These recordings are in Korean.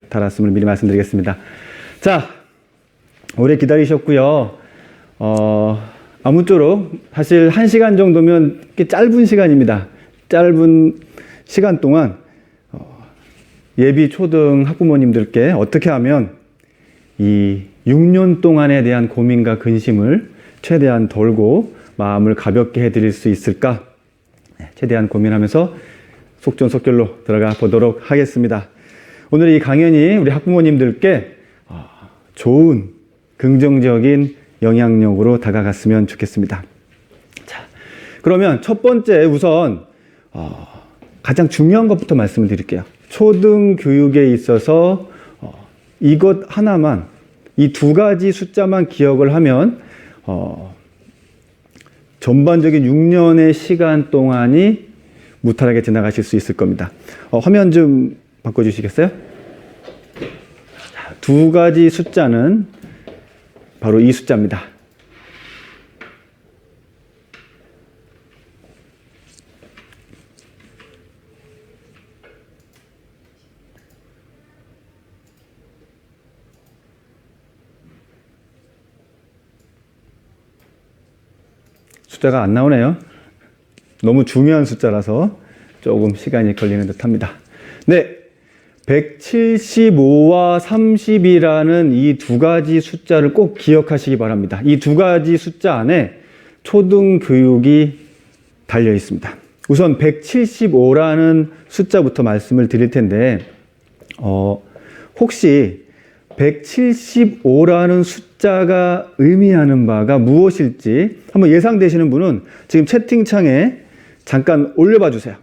달았음을 미리 말씀드리겠습니다. 자, 오래 기다리셨고요. 아무쪼록 사실 1시간 정도면 꽤 짧은 시간입니다. 짧은 시간 동안 예비 초등 학부모님들께 어떻게 하면 이 6년 동안에 대한 고민과 근심을 최대한 덜고 마음을 가볍게 해드릴 수 있을까? 최대한 고민하면서 속전속결로 들어가 보도록 하겠습니다. 오늘 이 강연이 우리 학부모님들께 좋은 긍정적인 영향력으로 다가갔으면 좋겠습니다. 자, 그러면 첫 번째 우선 가장 중요한 것부터 말씀을 드릴게요. 초등교육에 있어서 이것 하나만, 이 두 가지 숫자만 기억을 하면 전반적인 6년의 시간 동안이 무탈하게 지나가실 수 있을 겁니다. 화면 좀 바꿔주시겠어요? 두 가지 숫자는 바로 이 숫자입니다. 숫자가 안 나오네요. 너무 중요한 숫자라서 조금 시간이 걸리는 듯 합니다. 네. 175와 30이라는 이 두 가지 숫자를 꼭 기억하시기 바랍니다. 이 두 가지 숫자 안에 초등교육이 달려 있습니다. 우선 175라는 숫자부터 말씀을 드릴 텐데, 혹시 175라는 숫자가 의미하는 바가 무엇일지 한번 예상되시는 분은 지금 채팅창에 잠깐 올려봐 주세요.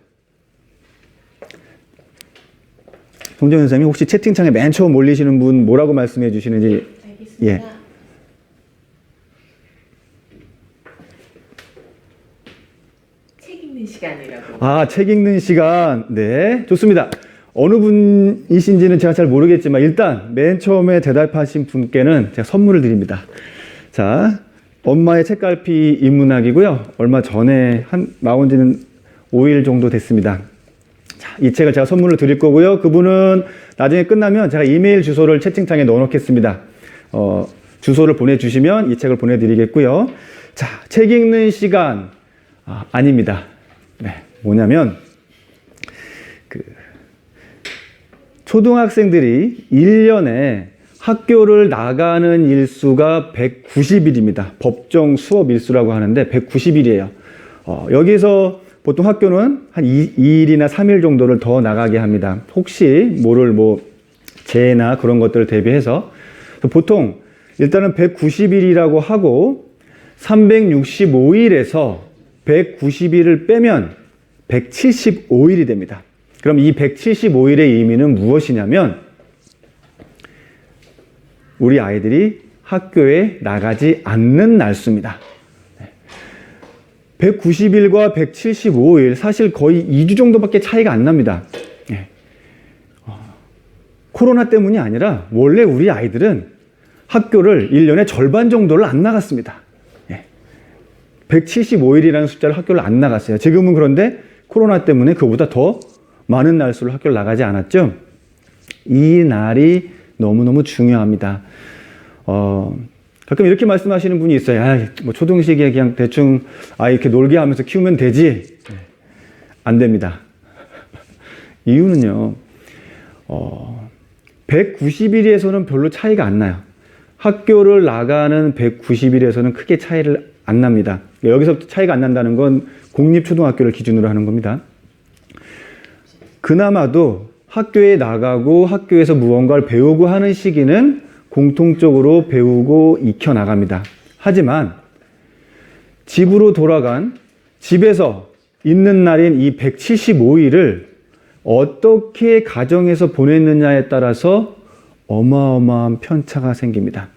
송정현 선생님, 혹시 채팅창에 맨 처음 올리시는 분 뭐라고 말씀해 주시는지. 알겠습니다. 예. 책 읽는 시간이라고. 아, 책 읽는 시간. 네, 좋습니다. 어느 분이신지는 제가 잘 모르겠지만 일단 맨 처음에 대답하신 분께는 제가 선물을 드립니다. 자, 엄마의 책갈피 인문학이고요. 얼마 전에 나온 지는 5일 정도 됐습니다. 자, 이 책을 제가 선물로 드릴 거고요. 그분은 나중에 끝나면 제가 이메일 주소를 채팅창에 넣어 놓겠습니다. 주소를 보내주시면 이 책을 보내드리겠고요. 자, 책 읽는 시간. 아닙니다. 네, 뭐냐면 초등학생들이 1년에 학교를 나가는 일수가 190일입니다. 법정 수업 일수라고 하는데 190일이에요. 여기서 보통 학교는 한 2일이나 3일 정도를 더 나가게 합니다. 혹시 모를 재해나 그런 것들을 대비해서. 보통 일단은 190일이라고 하고 365일에서 190일을 빼면 175일이 됩니다. 그럼 이 175일의 의미는 무엇이냐면 우리 아이들이 학교에 나가지 않는 날수입니다. 190일과 175일, 사실 거의 2주 정도밖에 차이가 안 납니다. 코로나 때문이 아니라 원래 우리 아이들은 학교를 1년에 절반 정도를 안 나갔습니다. 175일이라는 숫자를 학교를 안 나갔어요. 지금은 그런데 코로나 때문에 그보다 더 많은 날수를 학교를 나가지 않았죠. 이 날이 너무너무 중요합니다. 가끔 이렇게 말씀하시는 분이 있어요. 초등 시기에 그냥 대충 이렇게 놀게 하면서 키우면 되지. 안 됩니다. 이유는요, 190일에서는 별로 차이가 안 나요. 학교를 나가는 190일에서는 크게 차이를 안 납니다. 여기서 차이가 안 난다는 건 공립초등학교를 기준으로 하는 겁니다. 그나마도 학교에 나가고 학교에서 무언가를 배우고 하는 시기는 공통적으로 배우고 익혀나갑니다. 하지만 집으로 돌아간, 집에서 있는 날인 이 175일을 어떻게 가정에서 보냈느냐에 따라서 어마어마한 편차가 생깁니다.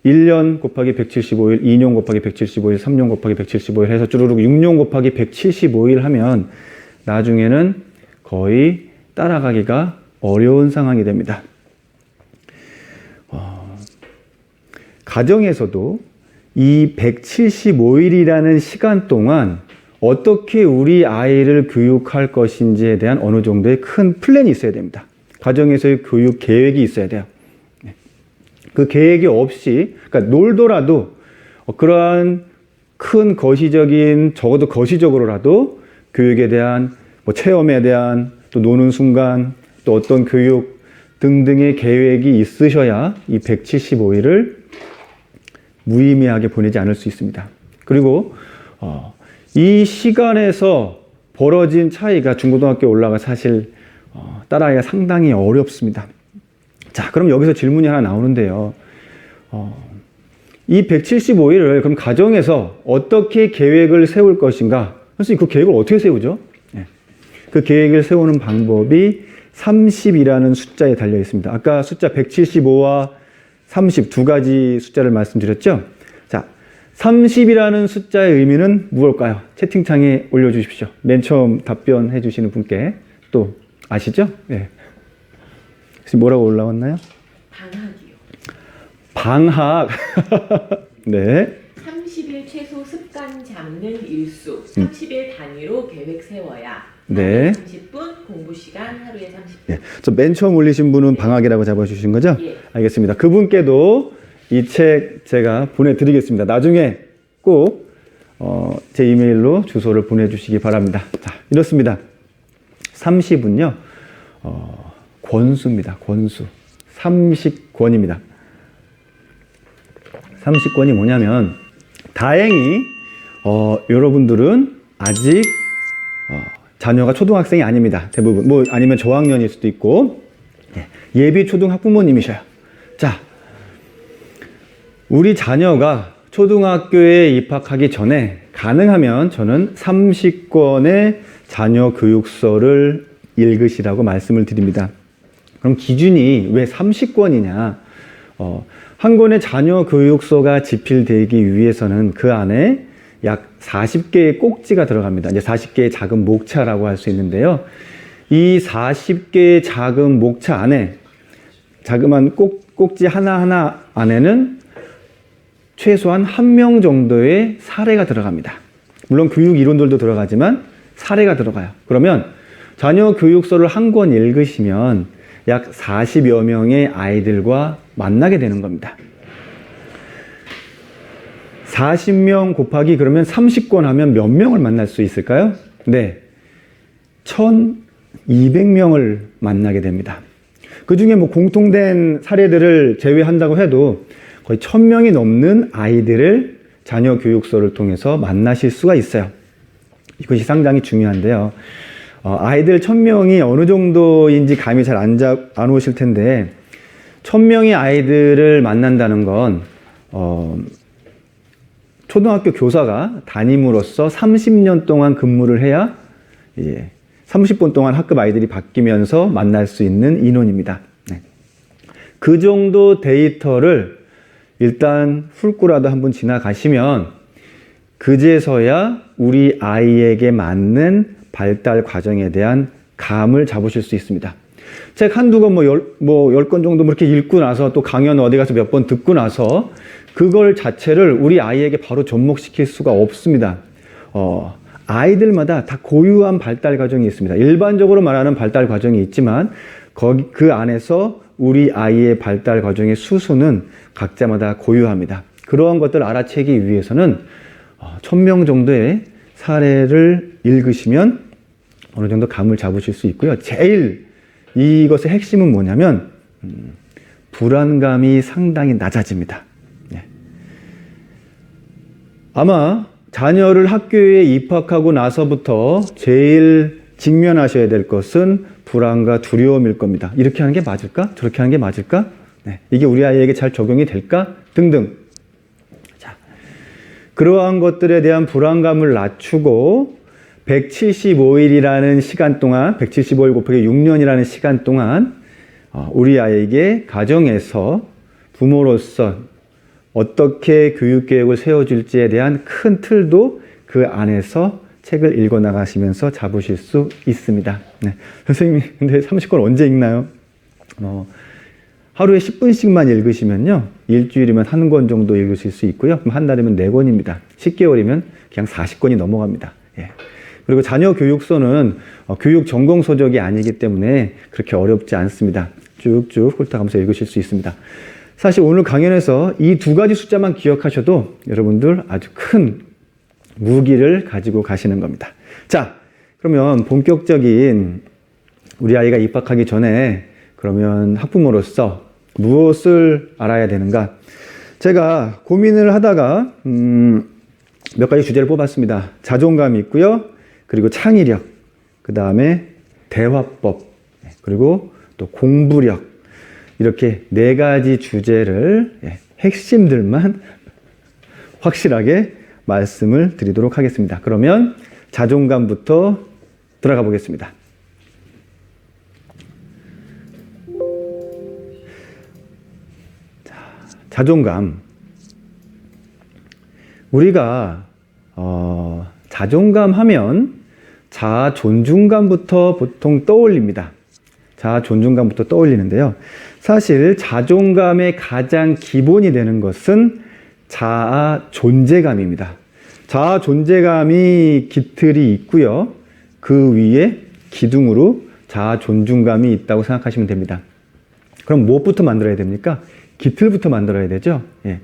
1년 곱하기 175일, 2년 곱하기 175일, 3년 곱하기 175일 해서 쭈루룩 6년 곱하기 175일 하면 나중에는 거의 따라가기가 어려운 상황이 됩니다. 가정에서도 이 175일이라는 시간 동안 어떻게 우리 아이를 교육할 것인지에 대한 어느 정도의 큰 플랜이 있어야 됩니다. 가정에서의 교육 계획이 있어야 돼요. 그 계획이 없이, 그러니까 놀더라도 그러한 큰 거시적인, 적어도 거시적으로라도 교육에 대한, 뭐 체험에 대한, 또 노는 순간, 또 어떤 교육 등등의 계획이 있으셔야 이 175일을 무의미하게 보내지 않을 수 있습니다. 그리고 이 시간에서 벌어진 차이가 중고등학교 올라가 사실 따라하기가 상당히 어렵습니다. 자, 그럼 여기서 질문이 하나 나오는데요. 이 175일을 그럼 가정에서 어떻게 계획을 세울 것인가? 선생님, 그 계획을 어떻게 세우죠? 그 계획을 세우는 방법이 30이라는 숫자에 달려 있습니다. 아까 숫자 175와 30 두 가지 숫자를 말씀드렸죠? 자, 30이라는 숫자의 의미는 무엇일까요? 채팅창에 올려주십시오. 맨 처음 답변해 주시는 분께 또 아시죠? 네. 지금 뭐라고 올라왔나요? 방학이요. 방학. 네. 30일 최소 습관 잡는 일수, 30일 단위로 계획 세워야. 네. 30분 공부 시간 하루에 30분. 네. 맨 처음 올리신 분은 방학이라고 잡아주신 거죠? 예. 알겠습니다. 그분께도 이 책 제가 보내드리겠습니다. 나중에 꼭 제 이메일로 주소를 보내주시기 바랍니다. 자, 이렇습니다. 30은요, 권수입니다. 권수. 30권입니다. 30권이 뭐냐면, 다행히 여러분들은 아직 자녀가 초등학생이 아닙니다. 대부분. 뭐 아니면 저학년일 수도 있고, 예비 초등 학부모님이셔요. 자, 우리 자녀가 초등학교에 입학하기 전에 가능하면 저는 30권의 자녀 교육서를 읽으시라고 말씀을 드립니다. 그럼 기준이 왜 30권이냐? 한 권의 자녀 교육서가 집필되기 위해서는 그 안에 약 40개의 꼭지가 들어갑니다. 이제 40개의 작은 목차라고 할 수 있는데요. 이 40개의 작은 목차 안에 자그마한 꼭지 하나하나 안에는 최소한 1명 정도의 사례가 들어갑니다. 물론 교육 이론들도 들어가지만 사례가 들어가요. 그러면 자녀 교육서를 한 권 읽으시면 약 40여 명의 아이들과 만나게 되는 겁니다. 40명 곱하기 그러면 30권 하면 몇 명을 만날 수 있을까요? 네. 1200명을 만나게 됩니다. 그 중에 뭐 공통된 사례들을 제외한다고 해도 거의 1000명이 넘는 아이들을 자녀 교육서를 통해서 만나실 수가 있어요. 이것이 상당히 중요한데요. 아이들 1000명이 어느 정도인지 감이 잘 안 오실 텐데, 1000명의 아이들을 만난다는 건, 초등학교 교사가 담임으로서 30년 동안 근무를 해야, 30분 동안 학급 아이들이 바뀌면서 만날 수 있는 인원입니다. 네. 그 정도 데이터를 일단 훑고라도 한번 지나가시면, 그제서야 우리 아이에게 맞는 발달 과정에 대한 감을 잡으실 수 있습니다. 책 한두 권, 10권 정도 이렇게 읽고 나서 또 강연 어디 가서 몇 번 듣고 나서 그걸 자체를 우리 아이에게 바로 접목시킬 수가 없습니다. 아이들마다 다 고유한 발달 과정이 있습니다. 일반적으로 말하는 발달 과정이 있지만 그 안에서 우리 아이의 발달 과정의 수수는 각자마다 고유합니다. 그러한 것들을 알아채기 위해서는 1000명 정도의 사례를 읽으시면 어느 정도 감을 잡으실 수 있고요. 제일 이것의 핵심은 뭐냐면 불안감이 상당히 낮아집니다. 아마 자녀를 학교에 입학하고 나서부터 제일 직면하셔야 될 것은 불안과 두려움일 겁니다. 이렇게 하는 게 맞을까? 저렇게 하는 게 맞을까? 이게 우리 아이에게 잘 적용이 될까? 등등. 자, 그러한 것들에 대한 불안감을 낮추고 175일이라는 시간 동안, 175일 곱하기 6년이라는 시간 동안 우리 아이에게 가정에서 부모로서 어떻게 교육계획을 세워줄지에 대한 큰 틀도 그 안에서 책을 읽어나가시면서 잡으실 수 있습니다. 네. 선생님이 근데 30권 언제 읽나요? 하루에 10분씩만 읽으시면요. 일주일이면 1권 정도 읽으실 수 있고요. 그럼 한 달이면 4권입니다. 10개월이면 그냥 40권이 넘어갑니다. 예. 그리고 자녀 교육서는 교육 전공 서적이 아니기 때문에 그렇게 어렵지 않습니다. 쭉쭉 훑어가면서 읽으실 수 있습니다. 사실 오늘 강연에서 이 두 가지 숫자만 기억하셔도 여러분들 아주 큰 무기를 가지고 가시는 겁니다. 자, 그러면 본격적인 우리 아이가 입학하기 전에 그러면 학부모로서 무엇을 알아야 되는가? 제가 고민을 하다가 몇 가지 주제를 뽑았습니다. 자존감이 있고요. 그리고 창의력, 그 다음에 대화법, 그리고 또 공부력, 이렇게 네 가지 주제를 핵심들만 확실하게 말씀을 드리도록 하겠습니다. 그러면 자존감부터 들어가 보겠습니다. 자존감. 우리가 자존감 하면 자아 존중감부터 보통 떠올립니다. 자아 존중감부터 떠올리는데요. 사실 자존감의 가장 기본이 되는 것은 자아 존재감입니다. 자아 존재감이 깃틀이 있고요. 그 위에 기둥으로 자아 존중감이 있다고 생각하시면 됩니다. 그럼 무엇부터 만들어야 됩니까? 깃틀부터 만들어야 되죠. 예.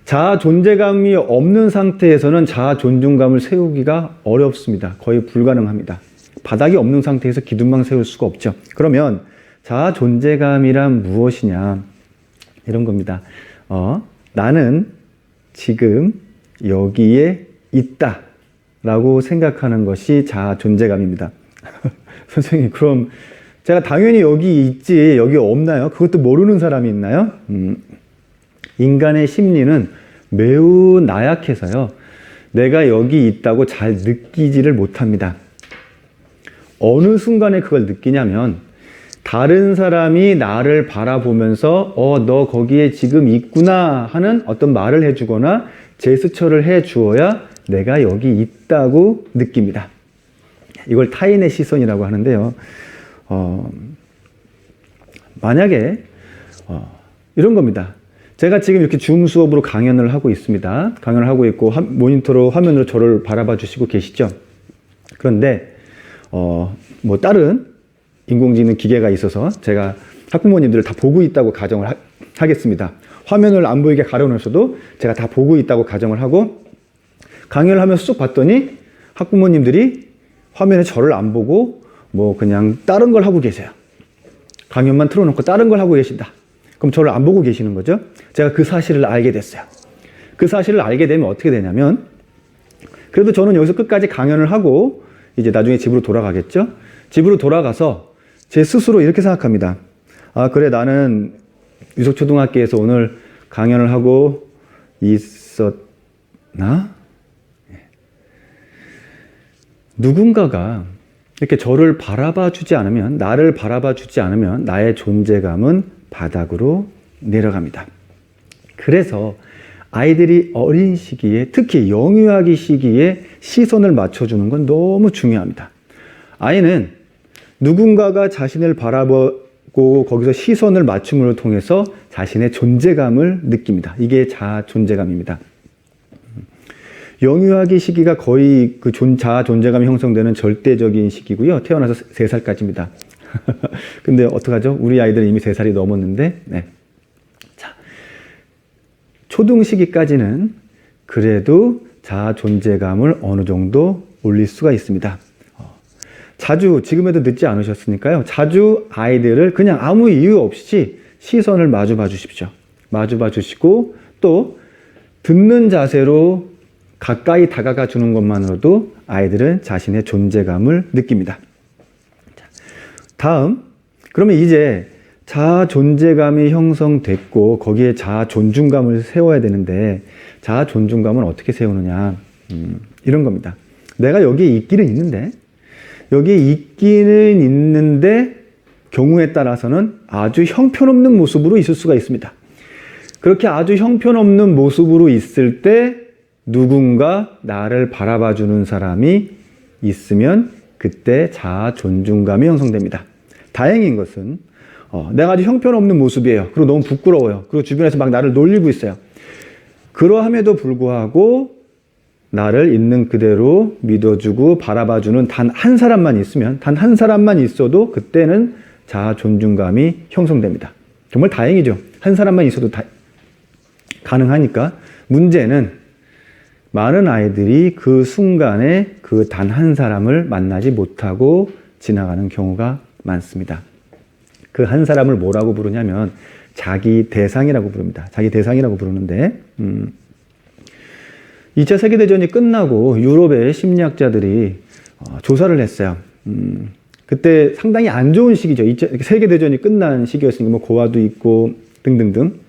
자아 존재감이 없는 상태에서는 자아 존중감을 세우기가 어렵습니다. 거의 불가능합니다. 바닥이 없는 상태에서 기둥만 세울 수가 없죠. 그러면 자아 존재감이란 무엇이냐? 이런 겁니다. 나는 지금 여기에 있다 라고 생각하는 것이 자아 존재감입니다. 선생님, 그럼 제가 당연히 여기 있지 여기 없나요? 그것도 모르는 사람이 있나요? 인간의 심리는 매우 나약해서요. 내가 여기 있다고 잘 느끼지를 못합니다. 어느 순간에 그걸 느끼냐면 다른 사람이 나를 바라보면서 너 거기에 지금 있구나 하는 어떤 말을 해주거나 제스처를 해주어야 내가 여기 있다고 느낍니다. 이걸 타인의 시선이라고 하는데요. 만약에 이런 겁니다. 제가 지금 이렇게 줌 수업으로 강연을 하고 있습니다. 강연을 하고 있고 모니터로 화면으로 저를 바라봐 주시고 계시죠. 그런데 뭐 다른 인공지능 기계가 있어서 제가 학부모님들을 다 보고 있다고 가정을 하겠습니다. 화면을 안 보이게 가려놓으셔도 제가 다 보고 있다고 가정을 하고 강연을 하면서 쭉 봤더니 학부모님들이 화면에 저를 안 보고 뭐 그냥 다른 걸 하고 계세요. 강연만 틀어놓고 다른 걸 하고 계신다. 그럼 저를 안 보고 계시는 거죠. 제가 그 사실을 알게 됐어요. 그 사실을 알게 되면 어떻게 되냐면 그래도 저는 여기서 끝까지 강연을 하고 이제 나중에 집으로 돌아가겠죠. 집으로 돌아가서 제 스스로 이렇게 생각합니다. 아, 그래, 나는 유석초등학교에서 오늘 강연을 하고 있었나? 누군가가 이렇게 저를 바라봐 주지 않으면, 나를 바라봐 주지 않으면 나의 존재감은 바닥으로 내려갑니다. 그래서 아이들이 어린 시기에, 특히 영유아기 시기에 시선을 맞춰주는 건 너무 중요합니다. 아이는 누군가가 자신을 바라보고 거기서 시선을 맞춤을 통해서 자신의 존재감을 느낍니다. 이게 자아 존재감입니다. 영유아기 시기가 거의 그 자아 존재감이 형성되는 절대적인 시기고요. 태어나서 3살까지입니다. 근데 어떡하죠? 우리 아이들은 이미 3살이 넘었는데, 네. 자, 초등 시기까지는 그래도 자아 존재감을 어느 정도 올릴 수가 있습니다. 자주, 지금에도 늦지 않으셨으니까요. 자주 아이들을 그냥 아무 이유 없이 시선을 마주 봐 주십시오. 마주 봐 주시고 또 듣는 자세로 가까이 다가가 주는 것만으로도 아이들은 자신의 존재감을 느낍니다. 다음, 그러면 이제 자아 존재감이 형성됐고 거기에 자아 존중감을 세워야 되는데 자아 존중감은 어떻게 세우느냐, 이런 겁니다. 내가 여기에 있기는 있는데 경우에 따라서는 아주 형편없는 모습으로 있을 수가 있습니다. 그렇게 아주 형편없는 모습으로 있을 때 누군가 나를 바라봐 주는 사람이 있으면 그때 자아 존중감이 형성됩니다. 다행인 것은 내가 아주 형편없는 모습이에요. 그리고 너무 부끄러워요. 그리고 주변에서 막 나를 놀리고 있어요. 그러함에도 불구하고 나를 있는 그대로 믿어주고 바라봐주는 단 한 사람만 있으면, 단 한 사람만 있어도 그때는 자아 존중감이 형성됩니다. 정말 다행이죠. 한 사람만 있어도 가능하니까. 문제는 많은 아이들이 그 순간에 그 단 한 사람을 만나지 못하고 지나가는 경우가 많습니다. 그 한 사람을 뭐라고 부르냐면 자기 대상이라고 부릅니다. 자기 대상이라고 부르는데 2차 세계대전이 끝나고 유럽의 심리학자들이 조사를 했어요. 그때 상당히 안 좋은 시기죠. 2차 세계대전이 끝난 시기였으니까 뭐 고아도 있고 등등등.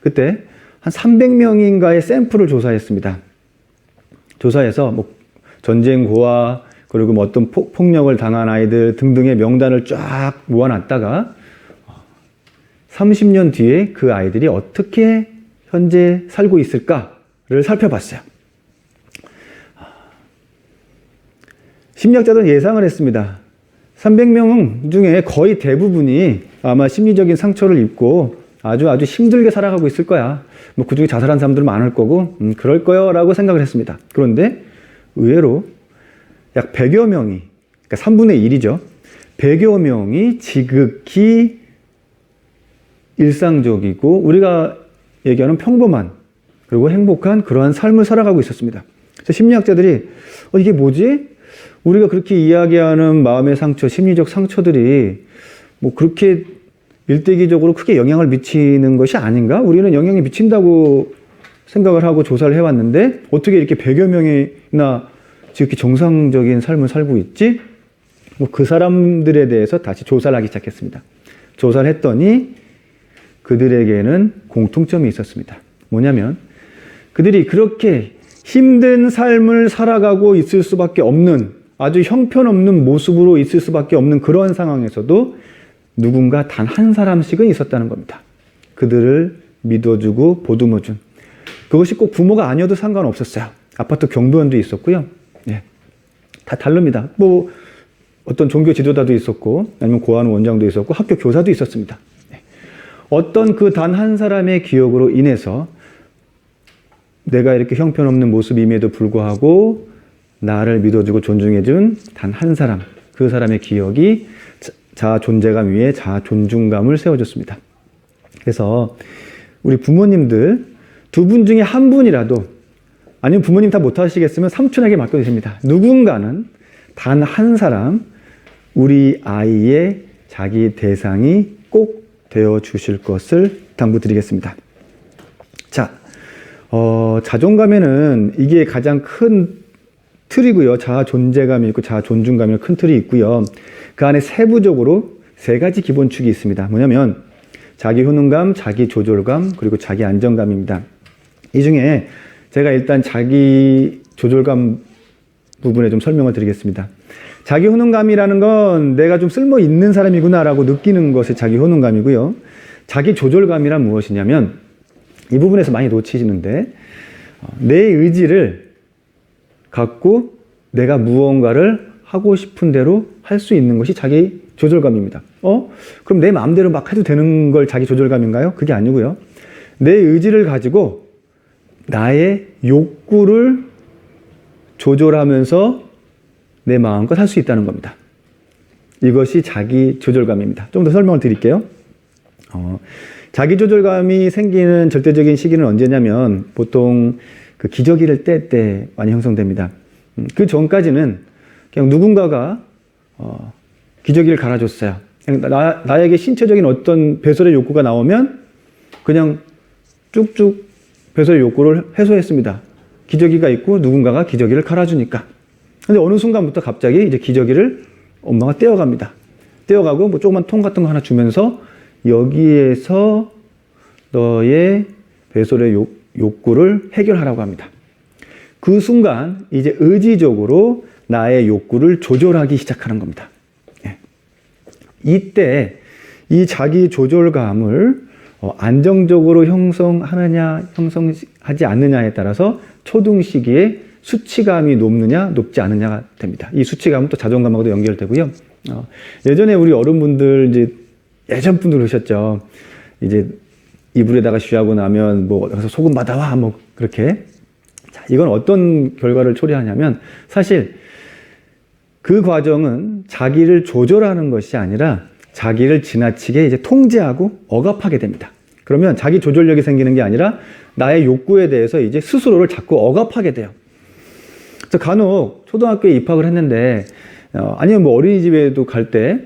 그때 한 300명인가의 샘플을 조사했습니다. 조사해서 뭐 전쟁 고아 그리고 뭐 어떤 폭력을 당한 아이들 등등의 명단을 쫙 모아놨다가 30년 뒤에 그 아이들이 어떻게 현재 살고 있을까를 살펴봤어요. 심리학자들은 예상을 했습니다. 300명 중에 거의 대부분이 아마 심리적인 상처를 입고 아주 힘들게 살아가고 있을 거야. 뭐 그중에 자살한 사람들 많을 거고, 그럴 거요 라고 생각을 했습니다. 그런데 의외로 약 100여 명이, 그러니까 3분의 1이죠. 100여 명이 지극히 일상적이고 우리가 얘기하는 평범한 그리고 행복한 그러한 삶을 살아가고 있었습니다. 그래서 심리학자들이 이게 뭐지? 우리가 그렇게 이야기하는 마음의 상처, 심리적 상처들이 뭐 그렇게 일대기적으로 크게 영향을 미치는 것이 아닌가? 우리는 영향이 미친다고 생각을 하고 조사를 해왔는데 어떻게 이렇게 100여 명이나 지극히 정상적인 삶을 살고 있지? 뭐 그 사람들에 대해서 다시 조사를 하기 시작했습니다. 조사를 했더니 그들에게는 공통점이 있었습니다. 뭐냐면 그들이 그렇게 힘든 삶을 살아가고 있을 수밖에 없는 아주 형편없는 모습으로 있을 수밖에 없는 그런 상황에서도 누군가 단 한 사람씩은 있었다는 겁니다. 그들을 믿어주고 보듬어준. 그것이 꼭 부모가 아니어도 상관없었어요. 아파트 경비원도 있었고요. 예. 다 다릅니다. 뭐 어떤 종교 지도자도 있었고 아니면 고아원 원장도 있었고 학교 교사도 있었습니다. 예. 어떤 그 단 한 사람의 기억으로 인해서 내가 이렇게 형편없는 모습임에도 불구하고 나를 믿어주고 존중해준 단 한 사람, 그 사람의 기억이 자아 존재감 위에 자아 존중감을 세워줬습니다. 그래서 우리 부모님들 두 분 중에 한 분이라도 아니면 부모님 다 못하시겠으면 삼촌에게 맡겨주십니다. 누군가는 단 한 사람 우리 아이의 자기 대상이 꼭 되어주실 것을 당부드리겠습니다. 자, 자존감에는 이게 가장 큰 틀이고요. 자아 존재감이 있고 자아 존중감이 큰 틀이 있고요. 그 안에 세부적으로 세 가지 기본축이 있습니다. 뭐냐면 자기 효능감, 자기 조절감, 그리고 자기 안정감입니다. 이 중에 제가 일단 자기 조절감 부분에 좀 설명을 드리겠습니다. 자기 효능감이라는 건 내가 좀 쓸모 있는 사람이구나라고 느끼는 것이 자기 효능감이고요. 자기 조절감이란 무엇이냐면 이 부분에서 많이 놓치시는데 내 의지를 갖고 내가 무언가를 하고 싶은 대로 할 수 있는 것이 자기 조절감입니다. 그럼 내 마음대로 막 해도 되는 걸 자기 조절감인가요? 그게 아니고요. 내 의지를 가지고 나의 욕구를 조절하면서 내 마음껏 할 수 있다는 겁니다. 이것이 자기 조절감입니다. 좀 더 설명을 드릴게요. 자기 조절감이 생기는 절대적인 시기는 언제냐면 보통 그 기저귀를 뗄 때 많이 형성됩니다. 그 전까지는 그냥 누군가가 기저귀를 갈아줬어요. 그냥 나에게 신체적인 어떤 배설의 욕구가 나오면 그냥 쭉쭉 배설의 욕구를 해소했습니다. 기저귀가 있고 누군가가 기저귀를 갈아주니까. 근데 어느 순간부터 갑자기 이제 기저귀를 엄마가 떼어갑니다. 떼어가고 뭐 조그만 통 같은 거 하나 주면서 여기에서 너의 배설의 욕구를 해결하라고 합니다. 그 순간 이제 의지적으로 나의 욕구를 조절하기 시작하는 겁니다. 예. 이때 이 자기 조절감을 안정적으로 형성하느냐 형성하지 않느냐에 따라서 초등 시기에 수치감이 높느냐 높지 않느냐가 됩니다. 이 수치감은 또 자존감하고도 연결되고요. 예전에 우리 어른분들 이제 예전 분들 그러셨죠. 이제 이불에다가 쉬하고 나면 뭐 여기서 소금 받아와 뭐 그렇게 자, 이건 어떤 결과를 초래하냐면 사실 그 과정은 자기를 조절하는 것이 아니라 자기를 지나치게 이제 통제하고 억압하게 됩니다. 그러면 자기 조절력이 생기는 게 아니라 나의 욕구에 대해서 이제 스스로를 자꾸 억압하게 돼요. 그래서 간혹 초등학교에 입학을 했는데 아니면 뭐 어린이집에도 갈 때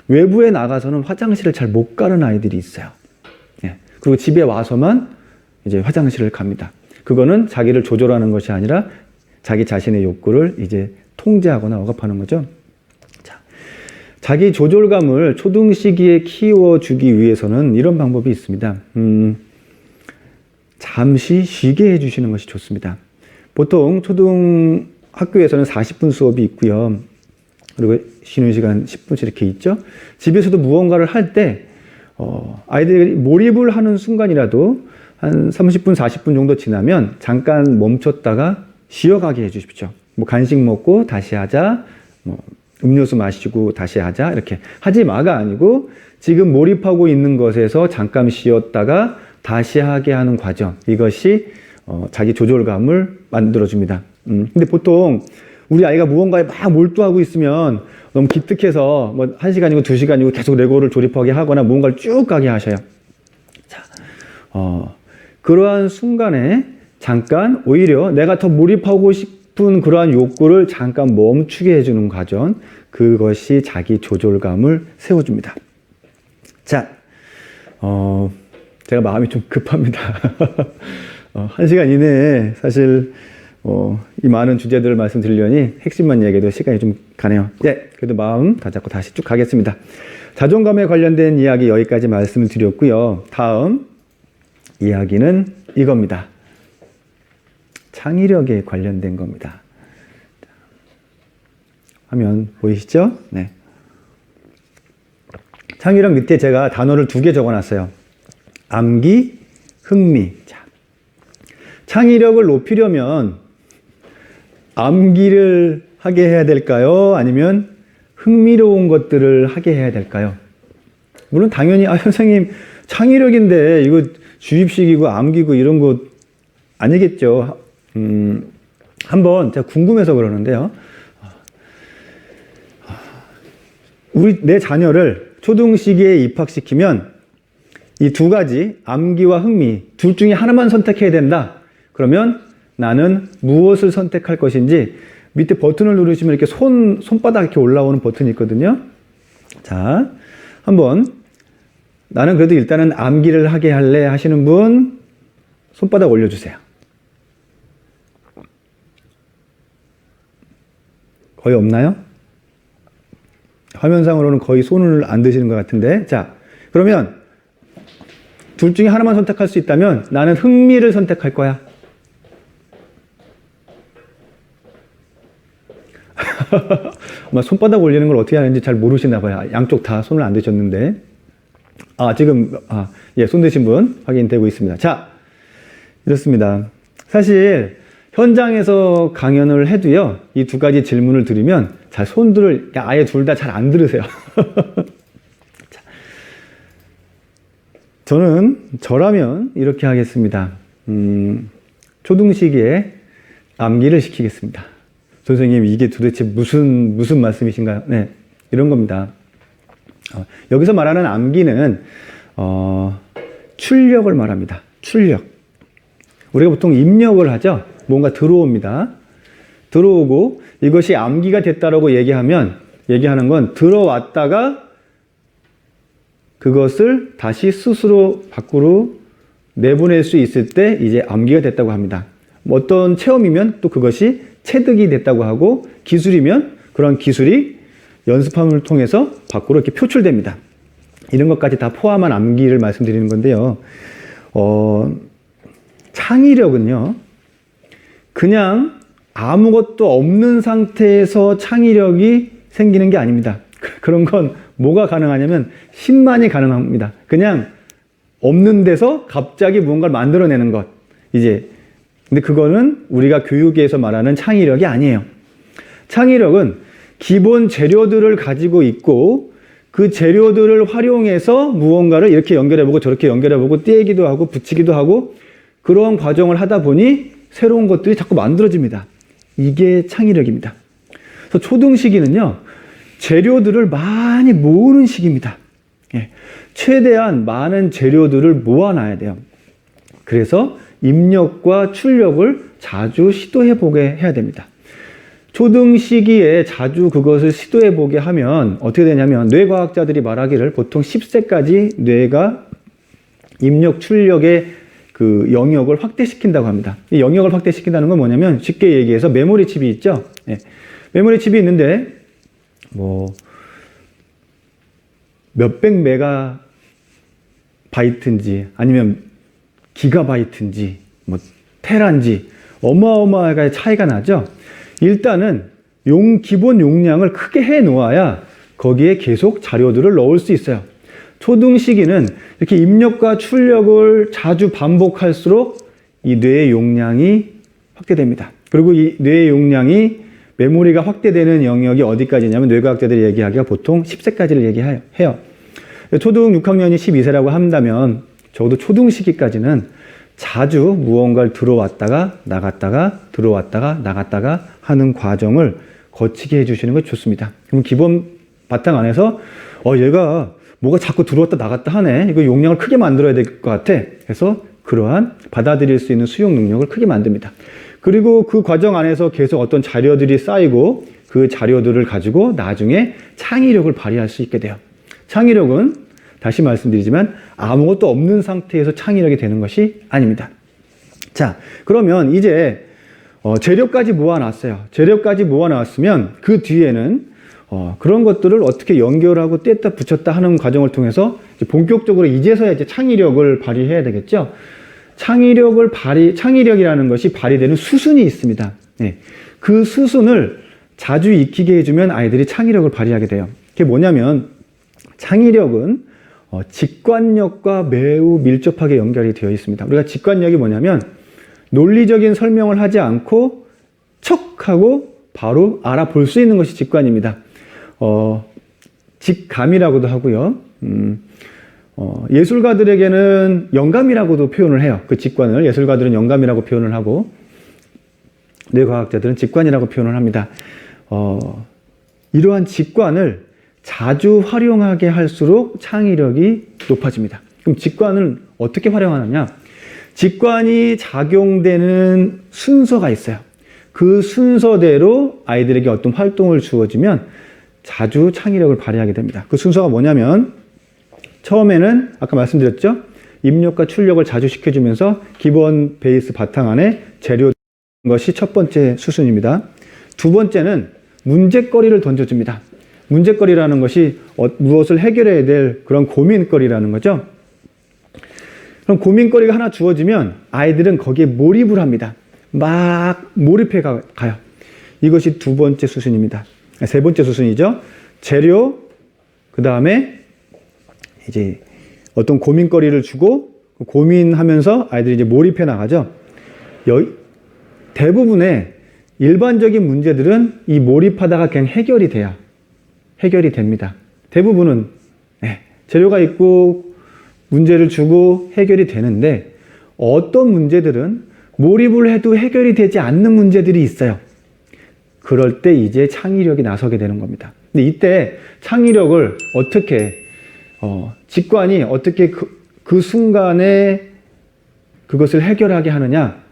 외부에 나가서는 화장실을 잘 못 가는 아이들이 있어요. 예. 그리고 집에 와서만 이제 화장실을 갑니다. 그거는 자기를 조절하는 것이 아니라 자기 자신의 욕구를 이제 통제하거나 억압하는 거죠. 자, 자기 조절감을 초등 시기에 키워주기 위해서는 이런 방법이 있습니다. 잠시 쉬게 해주시는 것이 좋습니다. 보통 초등 학교에서는 40분 수업이 있고요. 그리고 쉬는 시간 10분씩 이렇게 있죠. 집에서도 무언가를 할 때 아이들이 몰입을 하는 순간이라도 한 30분, 40분 정도 지나면 잠깐 멈췄다가 쉬어가게 해주십시오. 뭐 간식 먹고 다시 하자, 뭐 음료수 마시고 다시 하자, 이렇게 하지 마가 아니고 지금 몰입하고 있는 것에서 잠깐 쉬었다가 다시 하게 하는 과정, 이것이 자기 조절감을 만들어줍니다. 근데 보통 우리 아이가 무언가에 막 몰두하고 있으면 너무 기특해서 뭐 1시간이고 2시간이고 계속 레고를 조립하게 하거나 무언가를 쭉 가게 하셔요. 자, 그러한 순간에 잠깐 오히려 내가 더 몰입하고 싶은 그러한 욕구를 잠깐 멈추게 해주는 과정, 그것이 자기 조절감을 세워줍니다. 자, 제가 마음이 좀 급합니다. 1시간 이내에 사실 이 많은 주제들을 말씀드리려니 핵심만 얘기해도 시간이 좀 가네요. 네, 그래도 마음 다잡고 다시 쭉 가겠습니다. 자존감에 관련된 이야기 여기까지 말씀을 드렸고요. 다음 이야기는 이겁니다. 창의력에 관련된 겁니다. 화면 보이시죠? 네. 창의력 밑에 제가 단어를 2개 적어놨어요. 암기, 흥미. 자, 창의력을 높이려면 암기를 하게 해야 될까요? 아니면 흥미로운 것들을 하게 해야 될까요? 물론 당연히 선생님 창의력인데 이거 주입식이고 암기고 이런 거 아니겠죠. 한번 제가 궁금해서 그러는데요. 내 자녀를 초등 시기에 입학시키면 이 2가지 암기와 흥미 둘 중에 하나만 선택해야 된다. 그러면 나는 무엇을 선택할 것인지 밑에 버튼을 누르시면 이렇게 손바닥 이렇게 올라오는 버튼이 있거든요. 자, 한번 나는 그래도 일단은 암기를 하게 할래 하시는 분 손바닥 올려주세요. 거의 없나요? 화면상으로는 거의 손을 안 드시는 것 같은데. 자, 그러면 둘 중에 하나만 선택할 수 있다면 나는 흥미를 선택할 거야. 아마 손바닥 올리는 걸 어떻게 하는지 잘 모르시나 봐요. 양쪽 다 손을 안 드셨는데. 지금 손 드신 분 확인되고 있습니다. 자, 이렇습니다. 사실 현장에서 강연을 해도요, 이 2가지 질문을 드리면 잘 손들을 아예 둘 다 잘 안 들으세요. 자, 저라면 이렇게 하겠습니다. 초등 시기에 암기를 시키겠습니다. 선생님, 이게 도대체 무슨 말씀이신가요? 네, 이런 겁니다. 여기서 말하는 암기는 출력을 말합니다. 출력. 우리가 보통 입력을 하죠. 뭔가 들어옵니다. 들어오고 이것이 암기가 됐다라고 얘기하는 건 들어왔다가 그것을 다시 스스로 밖으로 내보낼 수 있을 때 이제 암기가 됐다고 합니다. 어떤 체험이면 또 그것이 체득이 됐다고 하고, 기술이면 그런 기술이 연습함을 통해서 밖으로 이렇게 표출됩니다. 이런 것까지 다 포함한 암기를 말씀드리는 건데요. 창의력은요, 그냥 아무것도 없는 상태에서 창의력이 생기는 게 아닙니다. 그런 건 뭐가 가능하냐면 신만이 가능합니다. 그냥 없는 데서 갑자기 무언가를 만들어내는 것. 근데 그거는 우리가 교육에서 말하는 창의력이 아니에요. 창의력은 기본 재료들을 가지고 있고 그 재료들을 활용해서 무언가를 이렇게 연결해보고 저렇게 연결해보고 떼기도 하고 붙이기도 하고 그런 과정을 하다 보니 새로운 것들이 자꾸 만들어집니다. 이게 창의력입니다. 그래서 초등 시기는요, 재료들을 많이 모으는 시기입니다. 예, 최대한 많은 재료들을 모아놔야 돼요. 그래서 입력과 출력을 자주 시도해보게 해야 됩니다. 초등 시기에 자주 그것을 시도해보게 하면 어떻게 되냐면, 뇌과학자들이 말하기를 보통 10세까지 뇌가 입력, 출력의 그 영역을 확대시킨다고 합니다. 이 영역을 확대시킨다는 건 뭐냐면, 쉽게 얘기해서 메모리 칩이 있죠. 예. 메모리 칩이 있는데 뭐 몇백 메가 바이트인지 아니면 기가바이트인지 뭐 테라인지 어마어마하게 차이가 나죠. 일단은 기본 용량을 크게 해 놓아야 거기에 계속 자료들을 넣을 수 있어요. 초등 시기는 이렇게 입력과 출력을 자주 반복할수록 이 뇌의 용량이 확대됩니다. 그리고 이 뇌의 용량이, 메모리가 확대되는 영역이 어디까지냐면, 뇌과학자들이 얘기하기가 보통 10세까지를 얘기해요. 초등 6학년이 12세라고 한다면 적어도 초등 시기까지는 자주 무언가를 들어왔다가 나갔다가 들어왔다가 나갔다가 하는 과정을 거치게 해주시는 게 좋습니다. 그럼 기본 바탕 안에서 얘가 뭐가 자꾸 들어왔다 나갔다 하네, 이거 용량을 크게 만들어야 될 것 같아, 해서 그러한 받아들일 수 있는 수용 능력을 크게 만듭니다. 그리고 그 과정 안에서 계속 어떤 자료들이 쌓이고 그 자료들을 가지고 나중에 창의력을 발휘할 수 있게 돼요. 창의력은 다시 말씀드리지만 아무것도 없는 상태에서 창의력이 되는 것이 아닙니다. 자, 그러면 이제 재료까지 모아놨어요. 재료까지 모아놨으면 그 뒤에는 그런 것들을 어떻게 연결하고 뗐다 붙였다 하는 과정을 통해서 이제 본격적으로 이제서야 이제 창의력을 발휘해야 되겠죠. 창의력이라는 것이 발휘되는 수순이 있습니다. 네. 그 수순을 자주 익히게 해주면 아이들이 창의력을 발휘하게 돼요. 그게 뭐냐면, 창의력은 직관력과 매우 밀접하게 연결이 되어 있습니다. 우리가 직관력이 뭐냐면, 논리적인 설명을 하지 않고 척하고 바로 알아볼 수 있는 것이 직관입니다. 직감이라고도 하고요. 예술가들에게는 영감이라고도 표현을 해요. 그 직관을 예술가들은 영감이라고 표현을 하고, 뇌과학자들은 직관이라고 표현을 합니다. 이러한 직관을 자주 활용하게 할수록 창의력이 높아집니다. 그럼 직관을 어떻게 활용하느냐? 직관이 작용되는 순서가 있어요. 그 순서대로 아이들에게 어떤 활동을 주어지면 자주 창의력을 발휘하게 됩니다. 그 순서가 뭐냐면, 처음에는 아까 말씀드렸죠? 입력과 출력을 자주 시켜주면서 기본 베이스 바탕 안에 재료 것이 첫 번째 수순입니다. 두 번째는 문제거리를 던져줍니다. 문제거리라는 것이 무엇을 해결해야 될 그런 고민거리라는 거죠. 그럼 고민거리가 하나 주어지면 아이들은 거기에 몰입을 합니다. 막 몰입해 가요. 이것이 두 번째 수순입니다. 세 번째 수순이죠. 재료, 그 다음에 이제 어떤 고민거리를 주고 고민하면서 아이들이 이제 몰입해 나가죠. 대부분의 일반적인 문제들은 이 몰입하다가 그냥 해결이 됩니다. 대부분은 재료가 있고 문제를 주고 해결이 되는데, 어떤 문제들은 몰입을 해도 해결이 되지 않는 문제들이 있어요. 그럴 때 이제 창의력이 나서게 되는 겁니다. 근데 이때 창의력을 어떻게, 직관이 어떻게 그 순간에 그것을 해결하게 하느냐?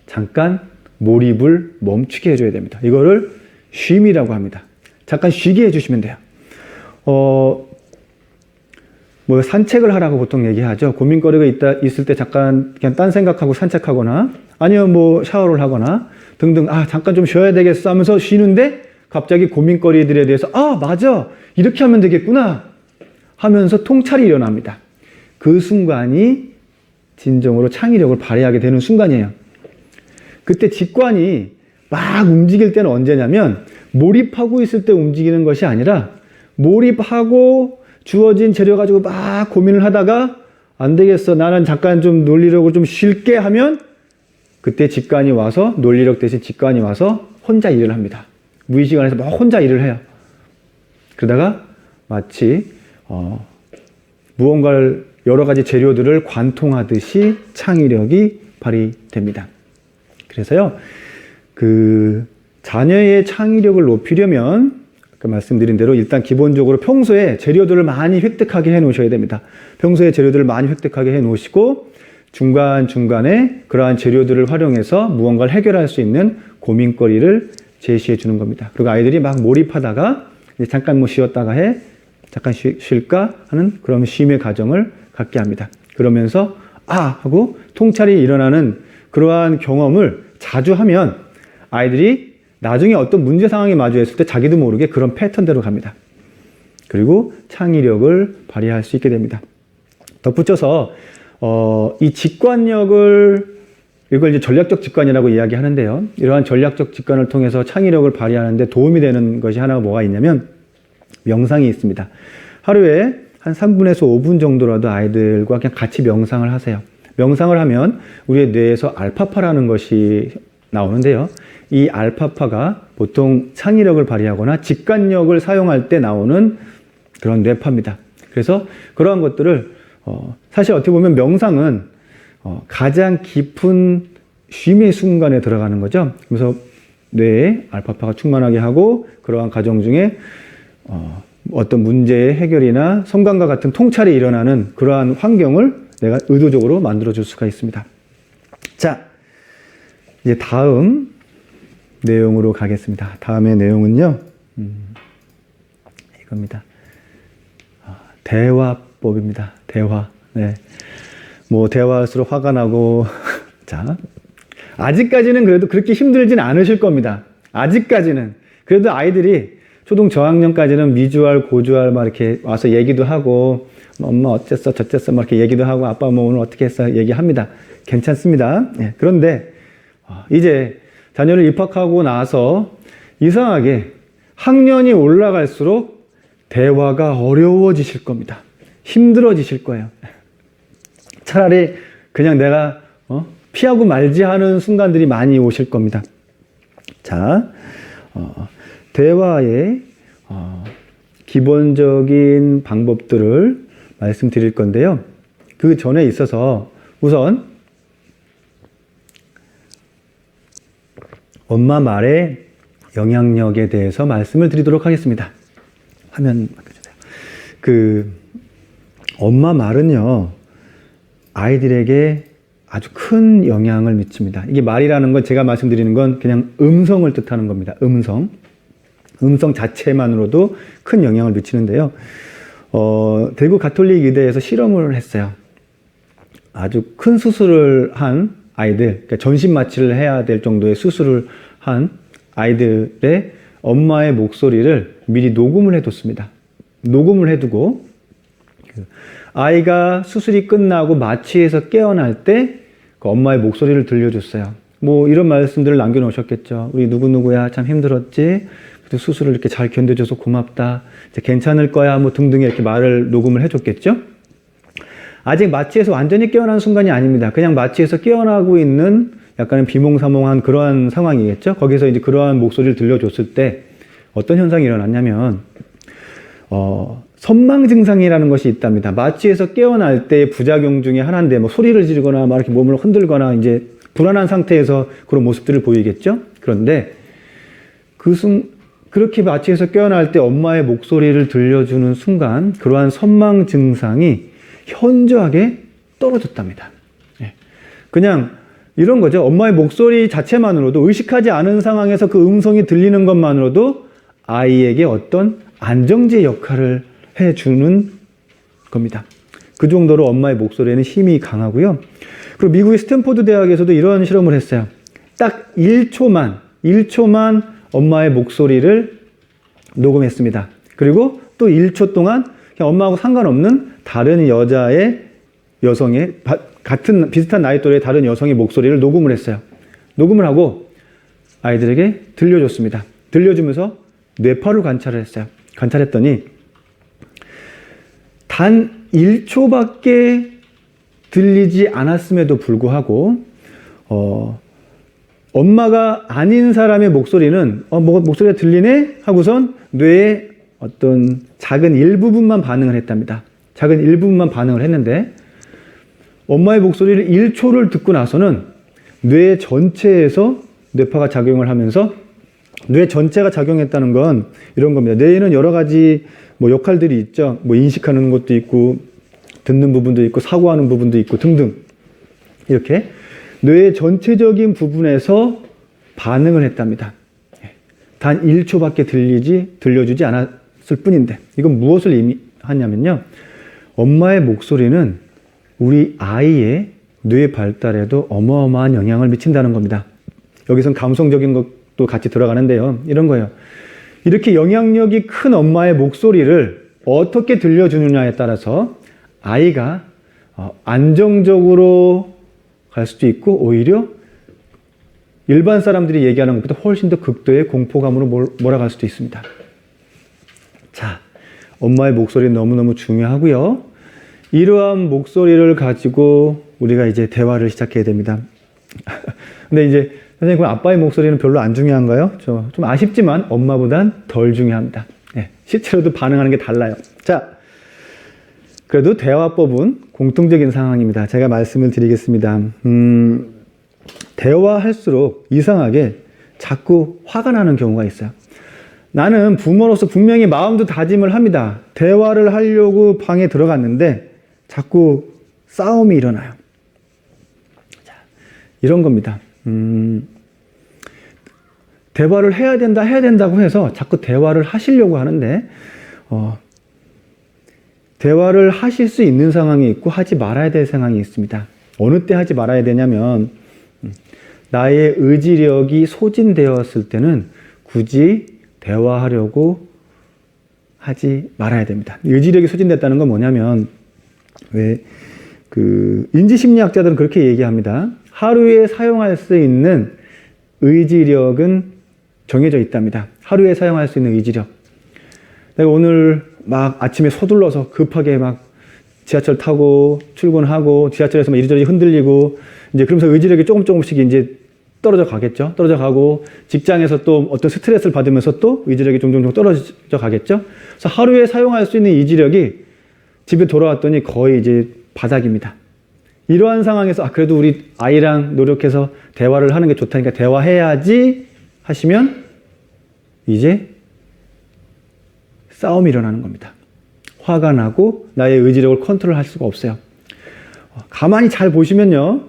잠깐 몰입을 멈추게 해줘야 됩니다. 이거를 쉼이라고 합니다. 잠깐 쉬게 해주시면 돼요. 뭐 산책을 하라고 보통 얘기하죠. 고민거리가 있을 때 잠깐 그냥 딴 생각하고 산책하거나, 아니면 뭐 샤워를 하거나 등등, 잠깐 좀 쉬어야 되겠어 하면서 쉬는데 갑자기 고민거리들에 대해서 맞아, 이렇게 하면 되겠구나 하면서 통찰이 일어납니다. 그 순간이 진정으로 창의력을 발휘하게 되는 순간이에요. 그때 직관이 막 움직일 때는 언제냐면, 몰입하고 있을 때 움직이는 것이 아니라, 몰입하고 주어진 재료 가지고 막 고민을 하다가 안 되겠어, 나는 잠깐 좀 논리력을 좀 쉴게 하면, 그때 직관이 와서, 논리력 대신 직관이 와서 혼자 일을 합니다. 무의식 안에서 막 혼자 일을 해요. 그러다가 마치 무언가를, 여러 가지 재료들을 관통하듯이 창의력이 발휘됩니다. 그래서요, 그 자녀의 창의력을 높이려면 아까 말씀드린 대로 일단 기본적으로 평소에 재료들을 많이 획득하게 해 놓으셔야 됩니다. 평소에 재료들을 많이 획득하게 해 놓으시고 중간중간에 그러한 재료들을 활용해서 무언가를 해결할 수 있는 고민거리를 제시해 주는 겁니다. 그리고 아이들이 막 몰입하다가 이제 잠깐 뭐 쉬었다가 잠깐 쉴까 하는 그런 쉼의 과정을 갖게 합니다. 그러면서 하고 통찰이 일어나는 그러한 경험을 자주 하면 아이들이 나중에 어떤 문제 상황에 마주했을 때 자기도 모르게 그런 패턴대로 갑니다. 그리고 창의력을 발휘할 수 있게 됩니다. 덧붙여서 이 직관력을 이걸 이제 전략적 직관이라고 이야기하는데요. 이러한 전략적 직관을 통해서 창의력을 발휘하는데 도움이 되는 것이 하나가 뭐가 있냐면 명상이 있습니다. 하루에 한 3분에서 5분 정도라도 아이들과 그냥 같이 명상을 하세요. 명상을 하면 우리의 뇌에서 알파파라는 것이 나오는데요. 이 알파파가 보통 창의력을 발휘하거나 직관력을 사용할 때 나오는 그런 뇌파입니다. 그래서 그러한 것들을 사실 어떻게 보면 명상은 가장 깊은 쉼의 순간에 들어가는 거죠. 그래서 뇌에 알파파가 충만하게 하고 그러한 과정 중에 어떤 문제의 해결이나 성감과 같은 통찰이 일어나는 그러한 환경을 내가 의도적으로 만들어줄 수가 있습니다. 자, 이제 다음 내용으로 가겠습니다. 다음의 내용은요, 이겁니다. 대화법입니다. 대화. 네. 뭐, 대화할수록 화가 나고, 자. 아직까지는 그래도 그렇게 힘들진 않으실 겁니다. 아직까지는. 그래도 아이들이 초등 저학년까지는 미주알, 고주알 막 이렇게 와서 얘기도 하고, 엄마 어쨌어, 저쨌어 막 이렇게 얘기도 하고, 아빠 뭐 오늘 어떻게 했어 얘기합니다. 괜찮습니다. 네. 그런데, 이제 자녀를 입학하고 나서 이상하게 학년이 올라갈수록 대화가 어려워지실 겁니다. 힘들어지실 거예요. 차라리 그냥 내가 피하고 말지 하는 순간들이 많이 오실 겁니다. 자, 대화의 기본적인 방법들을 말씀드릴 건데요. 그 전에 있어서 우선 엄마 말의 영향력에 대해서 말씀을 드리도록 하겠습니다. 화면 바꿔주세요. 엄마 말은요, 아이들에게 아주 큰 영향을 미칩니다. 이게 말이라는 건 제가 말씀드리는 건 그냥 음성을 뜻하는 겁니다. 음성 자체만으로도 큰 영향을 미치는데요. 대구 가톨릭 의대에서 실험을 했어요. 아주 큰 수술을 한 아이들, 그러니까 전신 마취를 해야 될 정도의 수술을 한 아이들의 엄마의 목소리를 미리 녹음을 해뒀습니다. 녹음을 해두고 아이가 수술이 끝나고 마취해서 깨어날 때 그 엄마의 목소리를 들려줬어요. 뭐 이런 말씀들을 남겨놓으셨겠죠. 우리 누구누구야 참 힘들었지. 그래도 수술을 이렇게 잘 견뎌줘서 고맙다. 이제 괜찮을 거야. 뭐 등등의 이렇게 말을 녹음을 해줬겠죠. 아직 마취해서 완전히 깨어난 순간이 아닙니다. 그냥 마취해서 깨어나고 있는 약간은 비몽사몽한 그러한 상황이겠죠. 거기서 이제 그러한 목소리를 들려줬을 때 어떤 현상이 일어났냐면 선망 증상이라는 것이 있답니다. 마취해서 깨어날 때 부작용 중에 하나인데 뭐 소리를 지르거나 막 이렇게 몸을 흔들거나 이제 불안한 상태에서 그런 모습들을 보이겠죠. 그런데 그렇게 마취해서 깨어날 때 엄마의 목소리를 들려주는 순간 그러한 선망 증상이 현저하게 떨어졌답니다. 그냥 이런 거죠. 엄마의 목소리 자체만으로도 의식하지 않은 상황에서 그 음성이 들리는 것만으로도 아이에게 어떤 안정제 역할을 해주는 겁니다. 그 정도로 엄마의 목소리에는 힘이 강하고요. 그리고 미국의 스탠포드 대학에서도 이런 실험을 했어요. 딱 1초만 엄마의 목소리를 녹음했습니다. 그리고 또 1초 동안 그냥 엄마하고 상관없는 다른 여성의 비슷한 나이 또래의 다른 여성의 목소리를 녹음을 했어요. 녹음을 하고 아이들에게 들려줬습니다. 들려주면서 뇌파를 관찰을 했어요. 관찰했더니 단 1초밖에 들리지 않았음에도 불구하고 엄마가 아닌 사람의 목소리는 목소리가 들리네? 하고선 뇌의 어떤 작은 일부분만 반응을 했답니다. 작은 일부분만 반응을 했는데 엄마의 목소리를 1초를 듣고 나서는 뇌 전체에서 뇌파가 작용을 하면서 뇌 전체가 작용했다는 건 이런 겁니다. 뇌에는 여러 가지 뭐 역할들이 있죠. 뭐 인식하는 것도 있고, 듣는 부분도 있고, 사고하는 부분도 있고 등등. 이렇게 뇌의 전체적인 부분에서 반응을 했답니다. 단 1초밖에 들려주지 않았을 뿐인데, 이건 무엇을 의미하냐면요. 엄마의 목소리는 우리 아이의 뇌 발달에도 어마어마한 영향을 미친다는 겁니다. 여기선 감성적인 것도 같이 들어가는데요. 이런 거예요. 이렇게 영향력이 큰 엄마의 목소리를 어떻게 들려주느냐에 따라서 아이가 안정적으로 갈 수도 있고, 오히려 일반 사람들이 얘기하는 것보다 훨씬 더 극도의 공포감으로 몰아갈 수도 있습니다. 자, 엄마의 목소리는 너무너무 중요하고요. 이러한 목소리를 가지고 우리가 이제 대화를 시작해야 됩니다. 근데 이제 선생님, 그럼 아빠의 목소리는 별로 안 중요한가요? 좀 아쉽지만 엄마보단 덜 중요합니다. 네, 실제로도 반응하는 게 달라요. 자, 그래도 대화법은 공통적인 상황입니다. 제가 말씀을 드리겠습니다. 대화할수록 이상하게 자꾸 화가 나는 경우가 있어요. 나는 부모로서 분명히 마음도 다짐을 합니다. 대화를 하려고 방에 들어갔는데 자꾸 싸움이 일어나요. 자, 이런 겁니다. 대화를 해야 된다고 해서 자꾸 대화를 하시려고 하는데, 대화를 하실 수 있는 상황이 있고 하지 말아야 될 상황이 있습니다. 어느 때 하지 말아야 되냐면, 나의 의지력이 소진되었을 때는 굳이 대화하려고 하지 말아야 됩니다. 의지력이 소진됐다는 건 뭐냐면, 인지심리학자들은 그렇게 얘기합니다. 하루에 사용할 수 있는 의지력은 정해져 있답니다. 하루에 사용할 수 있는 의지력. 내가 오늘 막 아침에 서둘러서 급하게 막 지하철 타고 출근하고 지하철에서 막 이리저리 흔들리고 이제 그러면서 의지력이 조금씩 이제 떨어져 가겠죠. 떨어져 가고 직장에서 또 어떤 스트레스를 받으면서 또 의지력이 종종 떨어져 가겠죠. 그래서 하루에 사용할 수 있는 의지력이 집에 돌아왔더니 거의 이제 바닥입니다. 이러한 상황에서 그래도 우리 아이랑 노력해서 대화를 하는 게 좋다니까 대화해야지 하시면 이제 싸움이 일어나는 겁니다. 화가 나고 나의 의지력을 컨트롤할 수가 없어요. 가만히 잘 보시면요.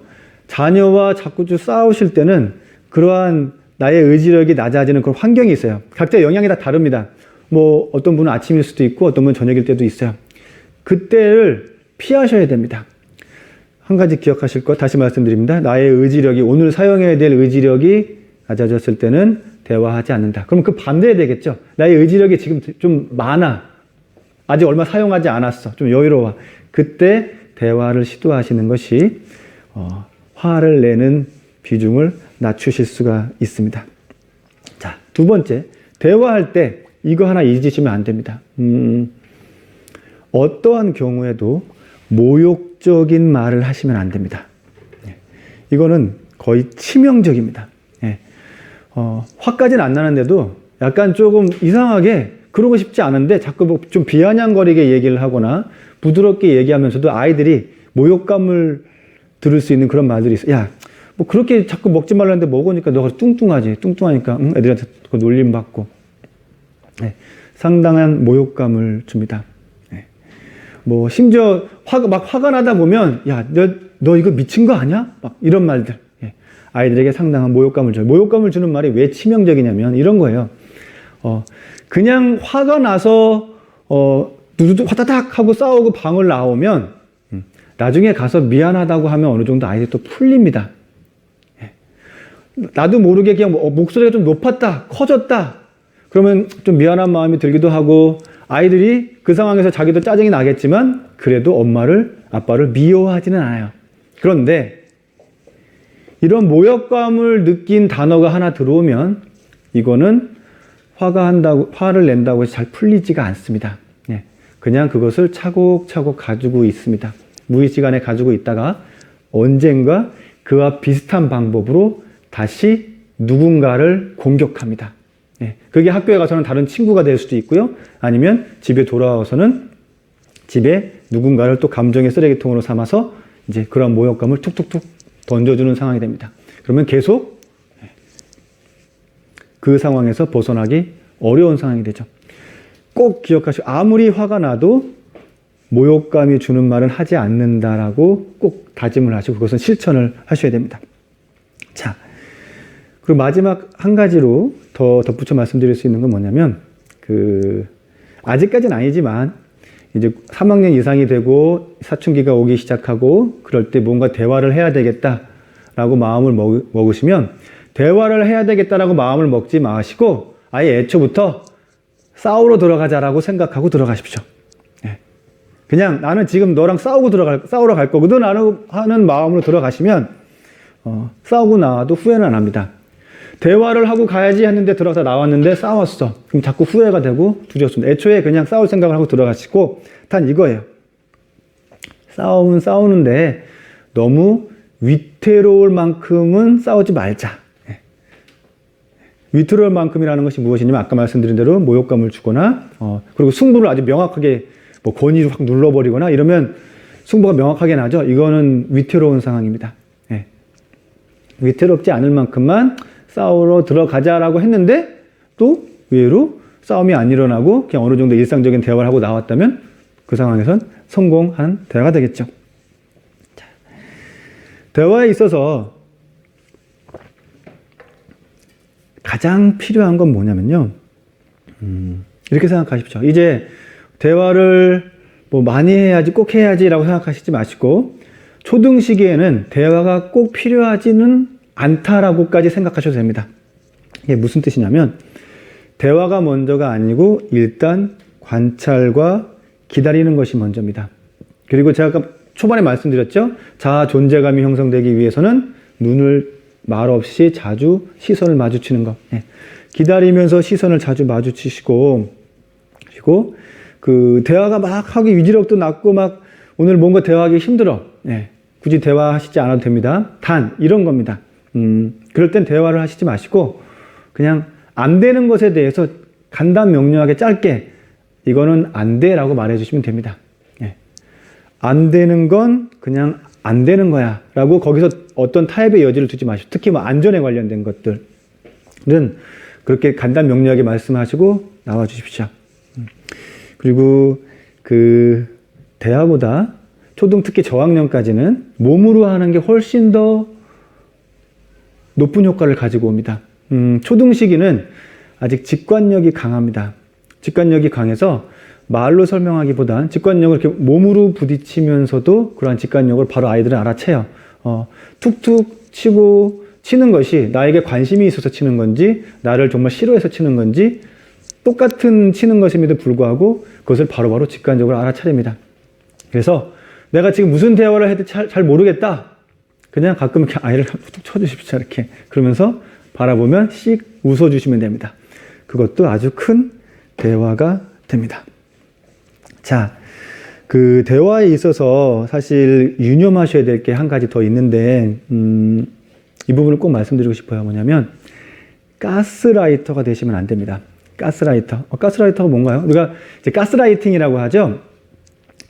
자녀와 자꾸 싸우실 때는 그러한 나의 의지력이 낮아지는 그런 환경이 있어요. 각자 영향이 다 다릅니다. 뭐 어떤 분은 아침일 수도 있고 어떤 분은 저녁일 때도 있어요. 그때를 피하셔야 됩니다. 한 가지 기억하실 것 다시 말씀드립니다. 나의 의지력이 오늘 사용해야 될 의지력이 낮아졌을 때는 대화하지 않는다. 그럼 그 반대해야 되겠죠. 나의 의지력이 지금 좀 많아. 아직 얼마 사용하지 않았어. 좀 여유로워. 그때 대화를 시도하시는 것이 화를 내는 비중을 낮추실 수가 있습니다. 자, 두 번째, 대화할 때 이거 하나 잊으시면 안 됩니다. 어떠한 경우에도 모욕적인 말을 하시면 안 됩니다. 이거는 거의 치명적입니다. 화까지는 안 나는데도 약간 조금 이상하게 그러고 싶지 않은데 자꾸 뭐 좀 비아냥거리게 얘기를 하거나 부드럽게 얘기하면서도 아이들이 모욕감을 들을 수 있는 그런 말들이 있어요. 야, 뭐 그렇게 자꾸 먹지 말라는데 먹으니까 너가 뚱뚱하지. 뚱뚱하니까 애들한테 놀림받고. 상당한 모욕감을 줍니다. 뭐 심지어 화가 나다 보면 야, 너 이거 미친 거 아니야? 막 이런 말들. 아이들에게 상당한 모욕감을 줘요. 모욕감을 주는 말이 왜 치명적이냐면 이런 거예요. 그냥 화가 나서 화다닥 하고 싸우고 방을 나오면 나중에 가서 미안하다고 하면 어느 정도 아이들이 또 풀립니다. 나도 모르게 그냥 목소리가 좀 높았다, 커졌다. 그러면 좀 미안한 마음이 들기도 하고 아이들이 그 상황에서 자기도 짜증이 나겠지만 그래도 엄마를, 아빠를 미워하지는 않아요. 그런데 이런 모욕감을 느낀 단어가 하나 들어오면 이거는 화를 낸다고 해서 잘 풀리지가 않습니다. 그냥 그것을 차곡차곡 가지고 있습니다. 무의식 안에 가지고 있다가 언젠가 그와 비슷한 방법으로 다시 누군가를 공격합니다. 그게 학교에 가서는 다른 친구가 될 수도 있고요. 아니면 집에 돌아와서는 집에 누군가를 또 감정의 쓰레기통으로 삼아서 이제 그런 모욕감을 툭툭툭 던져주는 상황이 됩니다. 그러면 계속 그 상황에서 벗어나기 어려운 상황이 되죠. 꼭 기억하시고 아무리 화가 나도 모욕감이 주는 말은 하지 않는다라고 꼭 다짐을 하시고 그것은 실천을 하셔야 됩니다. 자, 그리고 마지막 한 가지로 더 덧붙여 말씀드릴 수 있는 건 뭐냐면 아직까지는 아니지만 이제 3학년 이상이 되고 사춘기가 오기 시작하고 그럴 때 뭔가 대화를 해야 되겠다라고 마음을 먹으시면 대화를 해야 되겠다라고 마음을 먹지 마시고 아예 애초부터 싸우러 들어가자라고 생각하고 들어가십시오. 예. 그냥 나는 지금 너랑 싸우러 갈 거거든 하는 마음으로 들어가시면 싸우고 나와도 후회는 안 합니다. 대화를 하고 가야지 했는데 들어가서 나왔는데 싸웠어. 그럼 자꾸 후회가 되고 두렵습니다. 애초에 그냥 싸울 생각을 하고 들어가시고 단 이거예요. 싸움은 싸우는데 너무 위태로울 만큼은 싸우지 말자. 위태로울 만큼이라는 것이 무엇이냐면 아까 말씀드린 대로 모욕감을 주거나 그리고 승부를 아주 명확하게 뭐 권위를 확 눌러버리거나 이러면 승부가 명확하게 나죠. 이거는 위태로운 상황입니다. 예. 위태롭지 않을 만큼만 싸우러 들어가자라고 했는데 또 의외로 싸움이 안 일어나고 그냥 어느 정도 일상적인 대화를 하고 나왔다면 그 상황에선 성공한 대화가 되겠죠. 자, 대화에 있어서 가장 필요한 건 뭐냐면요. 이렇게 생각하십시오. 이제 대화를 뭐 많이 해야지 꼭 해야지라고 생각하시지 마시고 초등 시기에는 대화가 꼭 필요하지는 않다라고까지 생각하셔도 됩니다. 이게 무슨 뜻이냐면 대화가 먼저가 아니고 일단 관찰과 기다리는 것이 먼저입니다. 그리고 제가 아까 초반에 말씀드렸죠. 자아 존재감이 형성되기 위해서는 눈을 말없이 자주 시선을 마주치는 것. 예. 기다리면서 시선을 자주 마주치시고 그리고 그 대화가 막 하기 위지력도 낮고 막 오늘 뭔가 대화하기 힘들어. 예. 굳이 대화하시지 않아도 됩니다. 단 이런 겁니다. 그럴 땐 대화를 하시지 마시고 그냥 안 되는 것에 대해서 간단 명료하게 짧게 이거는 안 돼라고 말해주시면 됩니다. 예. 안 되는 건 그냥 안 되는 거야 라고 거기서 어떤 타협의 여지를 두지 마시고 특히 뭐 안전에 관련된 것들은 그렇게 간단 명료하게 말씀하시고 나와 주십시오. 그리고 그 대화보다 초등 특히 저학년까지는 몸으로 하는 게 훨씬 더 높은 효과를 가지고 옵니다. 초등 시기는 아직 직관력이 강합니다. 직관력이 강해서 말로 설명하기보단 직관력을 이렇게 몸으로 부딪히면서도 그러한 직관력을 바로 아이들은 알아채요. 툭툭 치는 것이 나에게 관심이 있어서 치는 건지 나를 정말 싫어해서 치는 건지 똑같은 치는 것임에도 불구하고 그것을 바로바로 직관적으로 알아차립니다. 그래서 내가 지금 무슨 대화를 해도 잘 모르겠다. 그냥 가끔 이렇게 아이를 툭 쳐주십시오. 이렇게. 그러면서 바라보면 씩 웃어주시면 됩니다. 그것도 아주 큰 대화가 됩니다. 자, 그 대화에 있어서 사실 유념하셔야 될 게 한 가지 더 있는데, 이 부분을 꼭 말씀드리고 싶어요. 뭐냐면, 가스라이터가 되시면 안 됩니다. 가스라이터. 가스라이터가 뭔가요? 우리가 이제 가스라이팅이라고 하죠?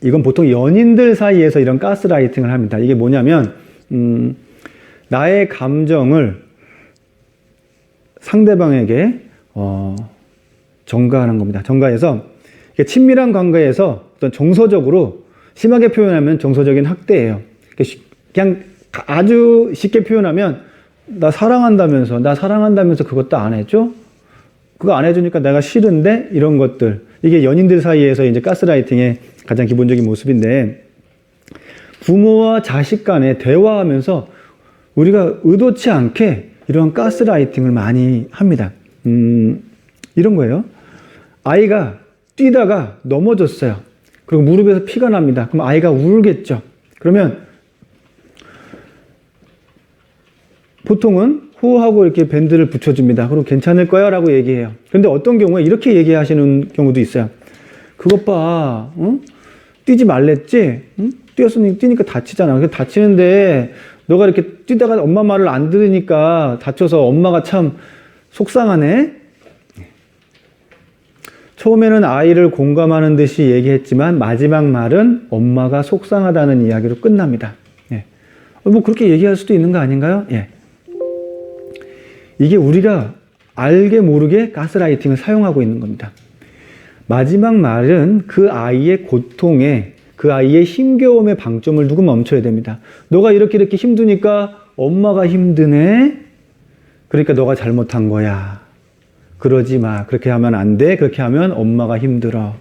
이건 보통 연인들 사이에서 이런 가스라이팅을 합니다. 이게 뭐냐면, 나의 감정을 상대방에게, 전가하는 겁니다. 전가해서, 친밀한 관계에서 어떤 정서적으로 심하게 표현하면 정서적인 학대예요. 그냥 아주 쉽게 표현하면 나 사랑한다면서 그것도 안 해줘? 그거 안 해주니까 내가 싫은데? 이런 것들. 이게 연인들 사이에서 이제 가스라이팅의 가장 기본적인 모습인데 부모와 자식 간에 대화하면서 우리가 의도치 않게 이런 가스라이팅을 많이 합니다. 이런 거예요. 아이가 뛰다가 넘어졌어요. 그리고 무릎에서 피가 납니다. 그럼 아이가 울겠죠. 그러면 보통은 호호하고 이렇게 밴드를 붙여줍니다. 그럼 괜찮을 거야 라고 얘기해요. 그런데 어떤 경우에 이렇게 얘기하시는 경우도 있어요. 그것 봐, 뛰지 말랬지? 뛰니까 다치잖아. 다치는데 너가 이렇게 뛰다가 엄마 말을 안 들으니까 다쳐서 엄마가 참 속상하네? 처음에는 아이를 공감하는 듯이 얘기했지만 마지막 말은 엄마가 속상하다는 이야기로 끝납니다. 예. 뭐 그렇게 얘기할 수도 있는 거 아닌가요? 예. 이게 우리가 알게 모르게 가스라이팅을 사용하고 있는 겁니다. 마지막 말은 그 아이의 고통에, 그 아이의 힘겨움의 방점을 두고 멈춰야 됩니다. 너가 이렇게 힘드니까 엄마가 힘드네? 그러니까 너가 잘못한 거야. 그러지 마. 그렇게 하면 안 돼. 그렇게 하면 엄마가 힘들어.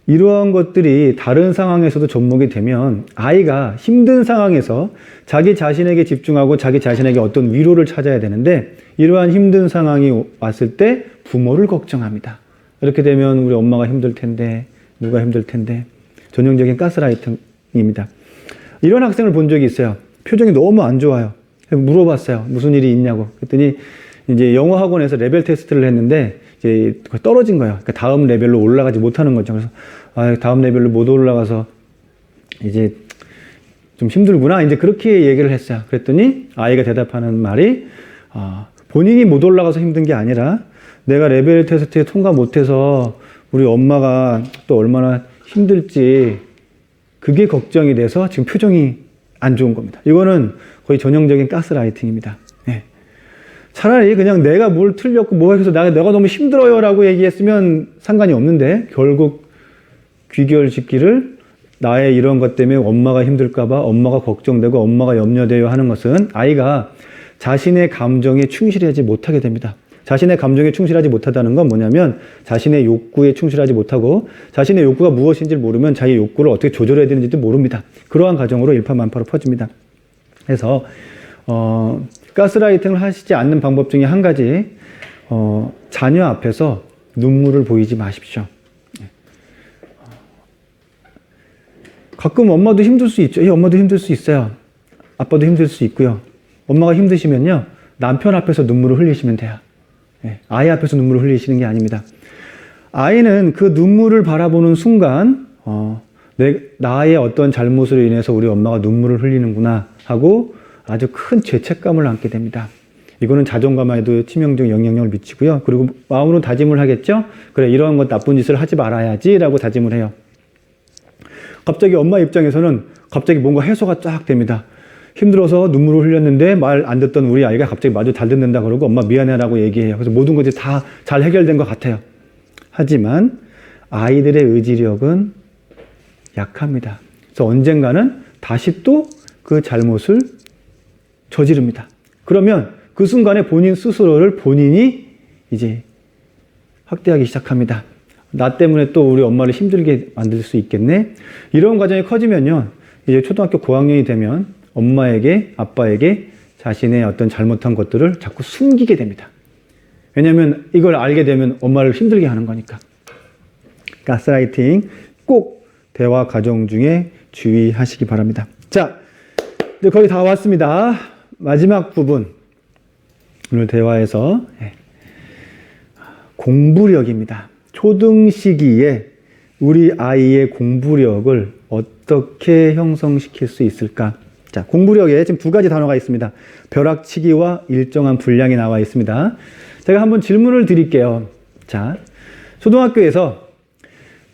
이러한 것들이 다른 상황에서도 접목이 되면 아이가 힘든 상황에서 자기 자신에게 집중하고 자기 자신에게 어떤 위로를 찾아야 되는데, 이러한 힘든 상황이 왔을 때 부모를 걱정합니다. 이렇게 되면 우리 엄마가 힘들 텐데, 누가 힘들 텐데. 전형적인 가스라이팅입니다. 이런 학생을 본 적이 있어요. 표정이 너무 안 좋아요. 물어봤어요. 무슨 일이 있냐고. 그랬더니 이제 영어 학원에서 레벨 테스트를 했는데 이제 떨어진 거예요. 그러니까 다음 레벨로 올라가지 못하는 거죠. 그래서 다음 레벨로 못 올라가서 이제 좀 힘들구나. 이제 그렇게 얘기를 했어요. 그랬더니 아이가 대답하는 말이 본인이 못 올라가서 힘든 게 아니라 내가 레벨 테스트에 통과 못해서 우리 엄마가 또 얼마나 힘들지, 그게 걱정이 돼서 지금 표정이 안 좋은 겁니다. 이거는 거의 전형적인 가스라이팅입니다. 네. 차라리 그냥 내가 뭘 틀렸고 뭐 해서 내가 너무 힘들어요 라고 얘기했으면 상관이 없는데, 결국 귀결짓기를 나의 이런 것 때문에 엄마가 힘들까봐 엄마가 걱정되고 엄마가 염려돼요 하는 것은 아이가 자신의 감정에 충실하지 못하게 됩니다. 자신의 감정에 충실하지 못하다는 건 뭐냐면 자신의 욕구에 충실하지 못하고, 자신의 욕구가 무엇인지를 모르면 자기 욕구를 어떻게 조절해야 되는지도 모릅니다. 그러한 과정으로 일파만파로 퍼집니다. 그래서 가스라이팅을 하시지 않는 방법 중에 한 가지, 자녀 앞에서 눈물을 보이지 마십시오. 가끔 엄마도 힘들 수 있죠. 엄마도 힘들 수 있어요. 아빠도 힘들 수 있고요. 엄마가 힘드시면요, 남편 앞에서 눈물을 흘리시면 돼요. 아이 앞에서 눈물을 흘리시는 게 아닙니다. 아이는 그 눈물을 바라보는 순간 나의 어떤 잘못으로 인해서 우리 엄마가 눈물을 흘리는구나 하고 아주 큰 죄책감을 안게 됩니다. 이거는 자존감에도 치명적 영향력을 미치고요. 그리고 마음으로 다짐을 하겠죠. 그래, 이러한 것 나쁜 짓을 하지 말아야지 라고 다짐을 해요. 갑자기 엄마 입장에서는 갑자기 뭔가 해소가 쫙 됩니다. 힘들어서 눈물을 흘렸는데 말 안 듣던 우리 아이가 갑자기 마저 잘 듣는다 그러고 엄마 미안해라고 얘기해요. 그래서 모든 것이 다 잘 해결된 것 같아요. 하지만 아이들의 의지력은 약합니다. 그래서 언젠가는 다시 또 그 잘못을 저지릅니다. 그러면 그 순간에 본인 스스로를 본인이 이제 학대하기 시작합니다. 나 때문에 또 우리 엄마를 힘들게 만들 수 있겠네. 이런 과정이 커지면요, 이제 초등학교 고학년이 되면 엄마에게, 아빠에게 자신의 어떤 잘못한 것들을 자꾸 숨기게 됩니다. 왜냐하면 이걸 알게 되면 엄마를 힘들게 하는 거니까. 가스라이팅 꼭 대화 과정 중에 주의하시기 바랍니다. 자, 이제 거의 다 왔습니다. 마지막 부분, 오늘 대화에서 공부력입니다. 초등 시기에 우리 아이의 공부력을 어떻게 형성시킬 수 있을까? 자, 공부력에 지금 두 가지 단어가 있습니다. 벼락치기와 일정한 분량이 나와 있습니다. 제가 한번 질문을 드릴게요. 자, 초등학교에서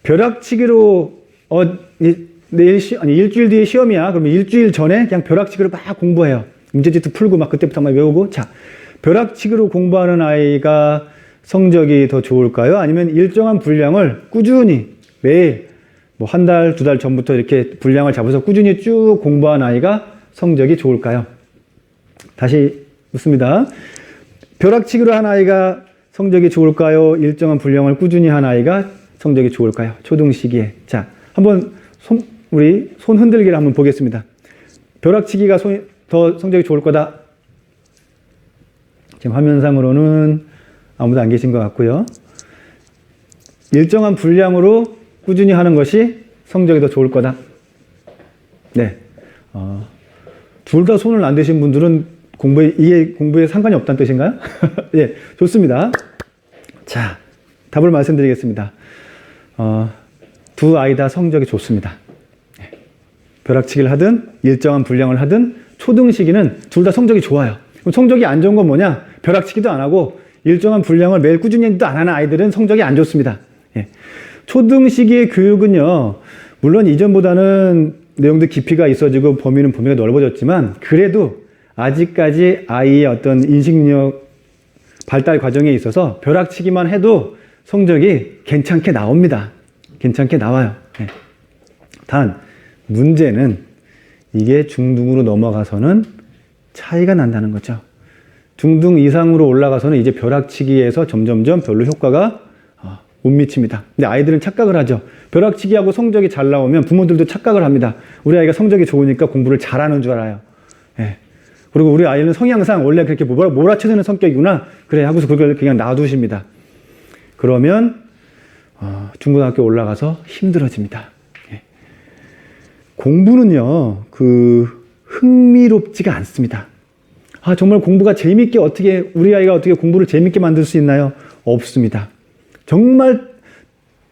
벼락치기로 일주일 뒤에 시험이야. 그러면 일주일 전에 그냥 벼락치기로 막 공부해요. 문제집도 풀고 막 그때부터 막 외우고. 자, 벼락치기로 공부하는 아이가 성적이 더 좋을까요? 아니면 일정한 분량을 꾸준히 매일 뭐 한 달, 두 달 전부터 이렇게 분량을 잡아서 꾸준히 쭉 공부한 아이가 성적이 좋을까요? 다시 묻습니다. 벼락치기로 한 아이가 성적이 좋을까요? 일정한 분량을 꾸준히 한 아이가 성적이 좋을까요? 초등 시기에. 자, 한번 우리 손 흔들기를 한번 보겠습니다. 벼락치기가 더 성적이 좋을 거다. 지금 화면상으로는 아무도 안 계신 것 같고요. 일정한 분량으로 꾸준히 하는 것이 성적이 더 좋을 거다. 네. 둘 다 손을 안 대신 분들은 공부에 상관이 없다는 뜻인가요? 예, 좋습니다. 자, 답을 말씀드리겠습니다. 두 아이 다 성적이 좋습니다. 벼락치기를 하든 일정한 분량을 하든 초등 시기는 둘 다 성적이 좋아요. 그럼 성적이 안 좋은 건 뭐냐? 벼락치기도 안 하고 일정한 분량을 매일 꾸준히도 안 하는 아이들은 성적이 안 좋습니다. 예. 초등 시기의 교육은요, 물론 이전보다는 내용도 깊이가 있어지고 범위가 넓어졌지만 그래도 아직까지 아이의 어떤 인식력 발달 과정에 있어서 벼락치기만 해도 성적이 괜찮게 나옵니다. 괜찮게 나와요. 네. 단 문제는 이게 중등으로 넘어가서는 차이가 난다는 거죠. 중등 이상으로 올라가서는 이제 벼락치기에서 점점점 별로 효과가 못 미칩니다. 근데 아이들은 착각을 하죠. 벼락치기하고 성적이 잘 나오면 부모들도 착각을 합니다. 우리 아이가 성적이 좋으니까 공부를 잘하는 줄 알아요. 예. 그리고 우리 아이는 성향상 원래 그렇게 몰아쳐드는 성격이구나. 그래 하고서 그걸 그냥 놔두십니다. 그러면 중고등학교 올라가서 힘들어집니다. 예. 공부는요, 흥미롭지가 않습니다. 정말 공부가 재밌게 우리 아이가 어떻게 공부를 재밌게 만들 수 있나요? 없습니다. 정말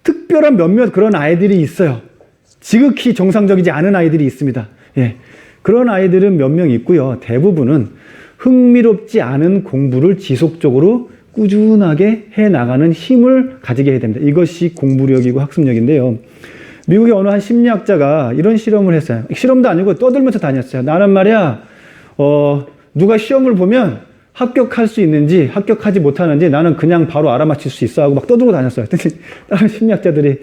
특별한 몇몇 그런 아이들이 있어요. 지극히 정상적이지 않은 아이들이 있습니다. 예. 그런 아이들은 몇 명 있고요. 대부분은 흥미롭지 않은 공부를 지속적으로 꾸준하게 해나가는 힘을 가지게 해야 됩니다. 이것이 공부력이고 학습력인데요. 미국의 어느 한 심리학자가 이런 실험을 했어요. 실험도 아니고 떠들면서 다녔어요. 나는 말이야, 누가 시험을 보면 합격할 수 있는지 합격하지 못하는지 나는 그냥 바로 알아맞힐 수 있어 하고 막 떠들고 다녔어요. 다른 심리학자들이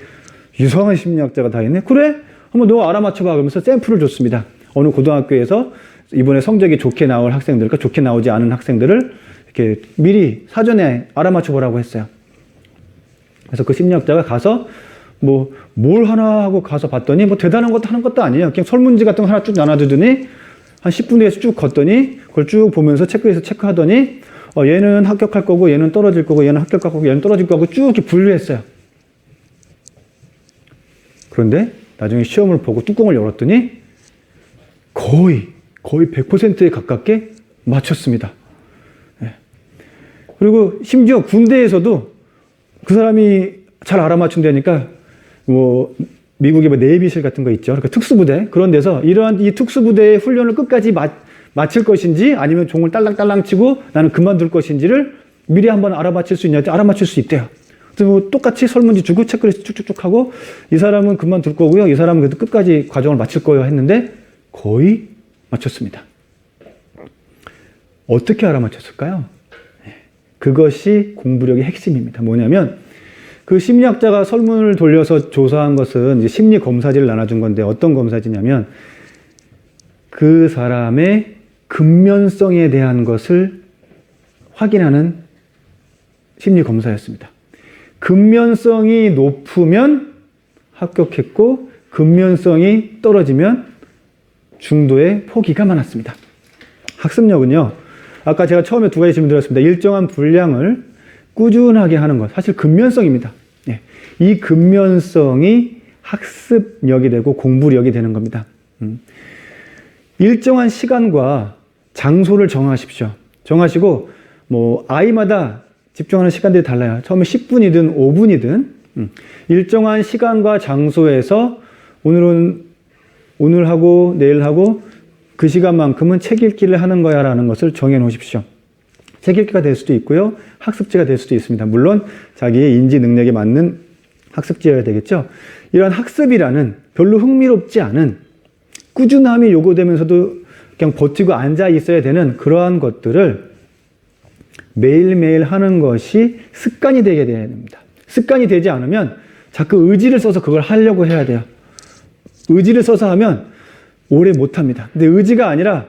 이상한 심리학자가 다 있네. 그래? 한번 너 알아맞혀봐. 그러면서 샘플을 줬습니다. 어느 고등학교에서 이번에 성적이 좋게 나올 학생들과 좋게 나오지 않은 학생들을 이렇게 미리 사전에 알아맞혀보라고 했어요. 그래서 그 심리학자가 가서 뭘 하나 하고 가서 봤더니 대단한 것도 하는 것도 아니에요. 그냥 설문지 같은 거 하나 쭉 나눠주더니 한 10분 뒤에서 쭉 걷더니 그걸 쭉 보면서 체크하더니 얘는 합격할 거고 얘는 떨어질 거고 얘는 합격할 거고 얘는 떨어질 거고 쭉 이렇게 분류했어요. 그런데 나중에 시험을 보고 뚜껑을 열었더니 거의 100%에 가깝게 맞췄습니다. 네. 그리고 심지어 군대에서도 그 사람이 잘 알아맞춘다니까 미국의 내비실 같은 거 있죠. 그러니까 특수부대. 그런 데서 이러한 이 특수부대의 훈련을 끝까지 마칠 것인지 아니면 종을 딸랑딸랑 치고 나는 그만둘 것인지를 미리 한번 알아맞힐 수 있냐? 알아맞힐 수 있대요. 그래서 똑같이 설문지 주고 체크리스트 쭉쭉쭉 하고 이 사람은 그만둘 거고요. 이 사람은 그래도 끝까지 과정을 마칠 거예요 했는데 거의 맞췄습니다. 어떻게 알아맞혔을까요? 그것이 공부력의 핵심입니다. 뭐냐면 그 심리학자가 설문을 돌려서 조사한 것은 이제 심리 검사지를 나눠준 건데 어떤 검사지냐면 그 사람의 근면성에 대한 것을 확인하는 심리 검사였습니다. 근면성이 높으면 합격했고 근면성이 떨어지면 중도의 포기가 많았습니다. 학습력은요. 아까 제가 처음에 두 가지 질문 드렸습니다. 일정한 분량을 꾸준하게 하는 것. 사실 근면성입니다. 예. 이 근면성이 학습력이 되고 공부력이 되는 겁니다. 일정한 시간과 장소를 정하십시오. 정하시고 아이마다 집중하는 시간들이 달라요. 처음에 10분이든 5분이든 일정한 시간과 장소에서 오늘 하고 내일 하고 그 시간만큼은 책 읽기를 하는 거야 라는 것을 정해 놓으십시오. 책 읽기가 될 수도 있고요. 학습지가 될 수도 있습니다. 물론 자기의 인지 능력에 맞는 학습지여야 되겠죠. 이런 학습이라는 별로 흥미롭지 않은 꾸준함이 요구되면서도 그냥 버티고 앉아 있어야 되는 그러한 것들을 매일매일 하는 것이 습관이 되게 돼야 됩니다. 습관이 되지 않으면 자꾸 의지를 써서 그걸 하려고 해야 돼요. 의지를 써서 하면 오래 못합니다. 근데 의지가 아니라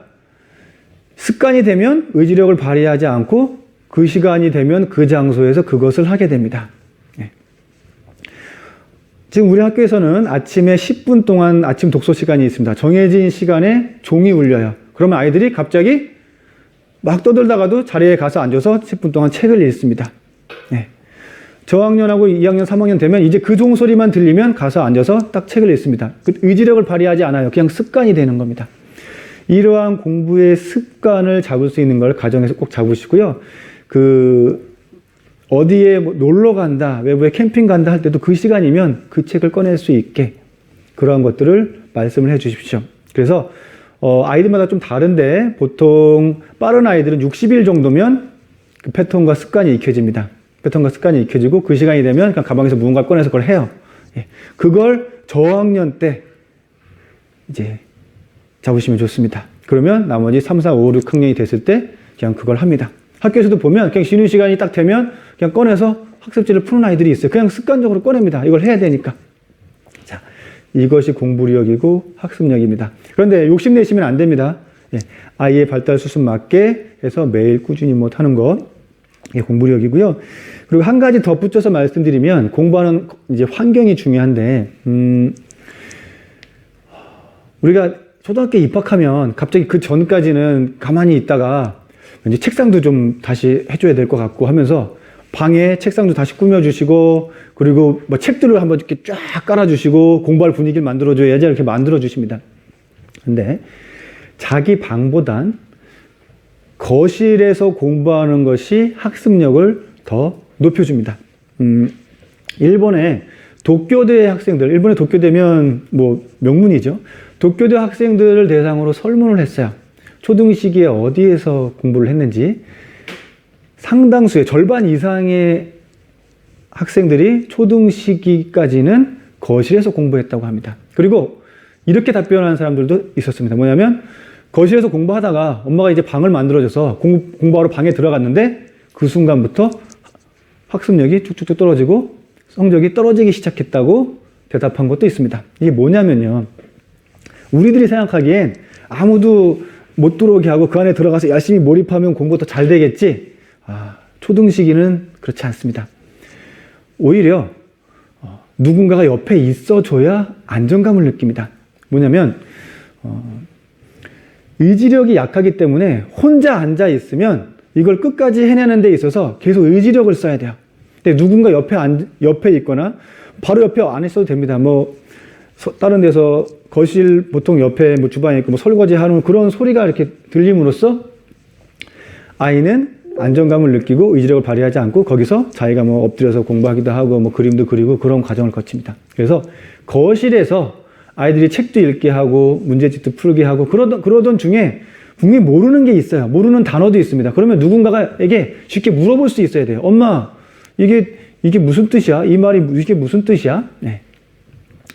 습관이 되면 의지력을 발휘하지 않고 그 시간이 되면 그 장소에서 그것을 하게 됩니다. 예. 지금 우리 학교에서는 아침에 10분 동안 아침 독서 시간이 있습니다. 정해진 시간에 종이 울려요. 그러면 아이들이 갑자기 막 떠들다가도 자리에 가서 앉아서 10분 동안 책을 읽습니다. 예. 저학년하고 2학년, 3학년 되면 이제 그 종소리만 들리면 가서 앉아서 딱 책을 읽습니다. 의지력을 발휘하지 않아요. 그냥 습관이 되는 겁니다. 이러한 공부의 습관을 잡을 수 있는 걸 가정에서 꼭 잡으시고요. 어디에 놀러 간다, 외부에 캠핑 간다 할 때도 그 시간이면 그 책을 꺼낼 수 있게 그러한 것들을 말씀을 해 주십시오. 그래서 아이들마다 좀 다른데 보통 빠른 아이들은 60일 정도면 그 패턴과 습관이 익혀집니다. 패턴과 습관이 익혀지고 그 시간이 되면 그냥 가방에서 무언가를 꺼내서 그걸 해요. 예. 그걸 저학년 때 이제 잡으시면 좋습니다. 그러면 나머지 3, 4, 5, 6학년이 됐을 때 그냥 그걸 합니다. 학교에서도 보면 그냥 쉬는 시간이 딱 되면 그냥 꺼내서 학습지를 푸는 아이들이 있어요. 그냥 습관적으로 꺼냅니다. 이걸 해야 되니까. 자, 이것이 공부력이고 학습력입니다. 그런데 욕심내시면 안 됩니다. 예, 아이의 발달 수준 맞게 해서 매일 꾸준히 하는 것. 이게 공부력이고요. 그리고 한 가지 덧붙여서 말씀드리면 공부하는 이제 환경이 중요한데, 우리가 초등학교 입학하면 갑자기 그 전까지는 가만히 있다가 왠지 책상도 좀 다시 해줘야 될 것 같고 하면서 방에 책상도 다시 꾸며주시고, 그리고 뭐 책들을 한번 이렇게 쫙 깔아주시고 공부할 분위기를 만들어줘야지 이렇게 만들어주십니다. 근데 자기 방보단 거실에서 공부하는 것이 학습력을 더 높여줍니다. 일본의 도쿄대 학생들, 일본의 도쿄대면 뭐 명문이죠. 도쿄대 학생들을 대상으로 설문을 했어요. 초등 시기에 어디에서 공부를 했는지. 상당수의 절반 이상의 학생들이 초등 시기까지는 거실에서 공부했다고 합니다. 그리고 이렇게 답변하는 사람들도 있었습니다. 뭐냐면 거실에서 공부하다가 엄마가 이제 방을 만들어줘서 공부하러 방에 들어갔는데 그 순간부터 학습력이 쭉쭉쭉 떨어지고 성적이 떨어지기 시작했다고 대답한 것도 있습니다. 이게 뭐냐면요, 우리들이 생각하기엔 아무도 못 들어오게 하고 그 안에 들어가서 열심히 몰입하면 공부가 더 잘 되겠지. 초등 시기는 그렇지 않습니다. 오히려 누군가가 옆에 있어줘야 안정감을 느낍니다. 뭐냐면 의지력이 약하기 때문에 혼자 앉아 있으면 이걸 끝까지 해내는 데 있어서 계속 의지력을 써야 돼요. 근데 누군가 옆에 있거나 바로 옆에 안 있어도 됩니다. 뭐 다른 데서 거실 보통 옆에 뭐 주방에 있고 뭐 설거지 하는 그런 소리가 이렇게 들림으로써 아이는 안정감을 느끼고 의지력을 발휘하지 않고 거기서 자기가 뭐 엎드려서 공부하기도 하고 뭐 그림도 그리고 그런 과정을 거칩니다. 그래서 거실에서 아이들이 책도 읽게 하고 문제집도 풀게 하고 그러던 중에 분명히 모르는 게 있어요. 모르는 단어도 있습니다. 그러면 누군가에게 쉽게 물어볼 수 있어야 돼요. 엄마, 이게 무슨 뜻이야? 이 말이 이게 무슨 뜻이야? 네.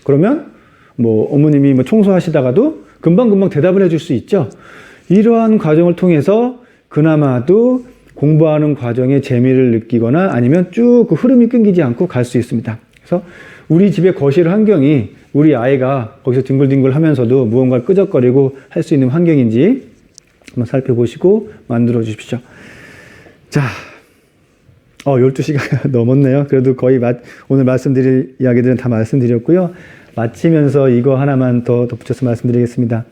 그러면 뭐 어머님이 뭐 청소하시다가도 금방금방 대답을 해줄 수 있죠. 이러한 과정을 통해서 그나마도 공부하는 과정에 재미를 느끼거나 아니면 쭉 그 흐름이 끊기지 않고 갈 수 있습니다. 그래서 우리 집의 거실 환경이 우리 아이가 거기서 뒹굴뒹굴 하면서도 무언가를 끄적거리고 할 수 있는 환경인지 한번 살펴보시고 만들어 주십시오. 자, 12시가 넘었네요. 그래도 거의 오늘 말씀드릴 이야기들은 다 말씀드렸고요. 마치면서 이거 하나만 더 덧붙여서 말씀드리겠습니다.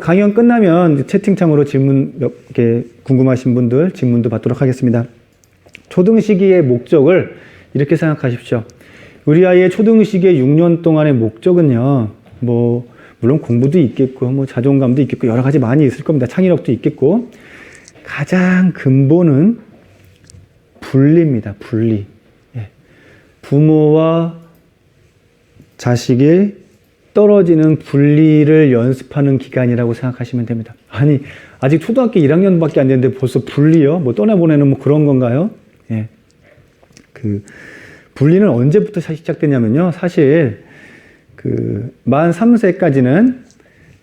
강연 끝나면 채팅창으로 질문 몇 개 궁금하신 분들 질문도 받도록 하겠습니다. 초등 시기의 목적을 이렇게 생각하십시오. 우리 아이의 초등 시기의 6년 동안의 목적은요, 뭐 물론 공부도 있겠고 뭐 자존감도 있겠고 여러 가지 많이 있을 겁니다. 창의력도 있겠고 가장 근본은 분리입니다. 분리. 예. 부모와 자식의 떨어지는 분리를 연습하는 기간이라고 생각하시면 됩니다. 아니, 아직 초등학교 1학년밖에 안 됐는데 벌써 분리요? 뭐 떠나보내는 뭐 그런 건가요? 예. 그 분리는 언제부터 시작되냐면요. 사실 만 3세까지는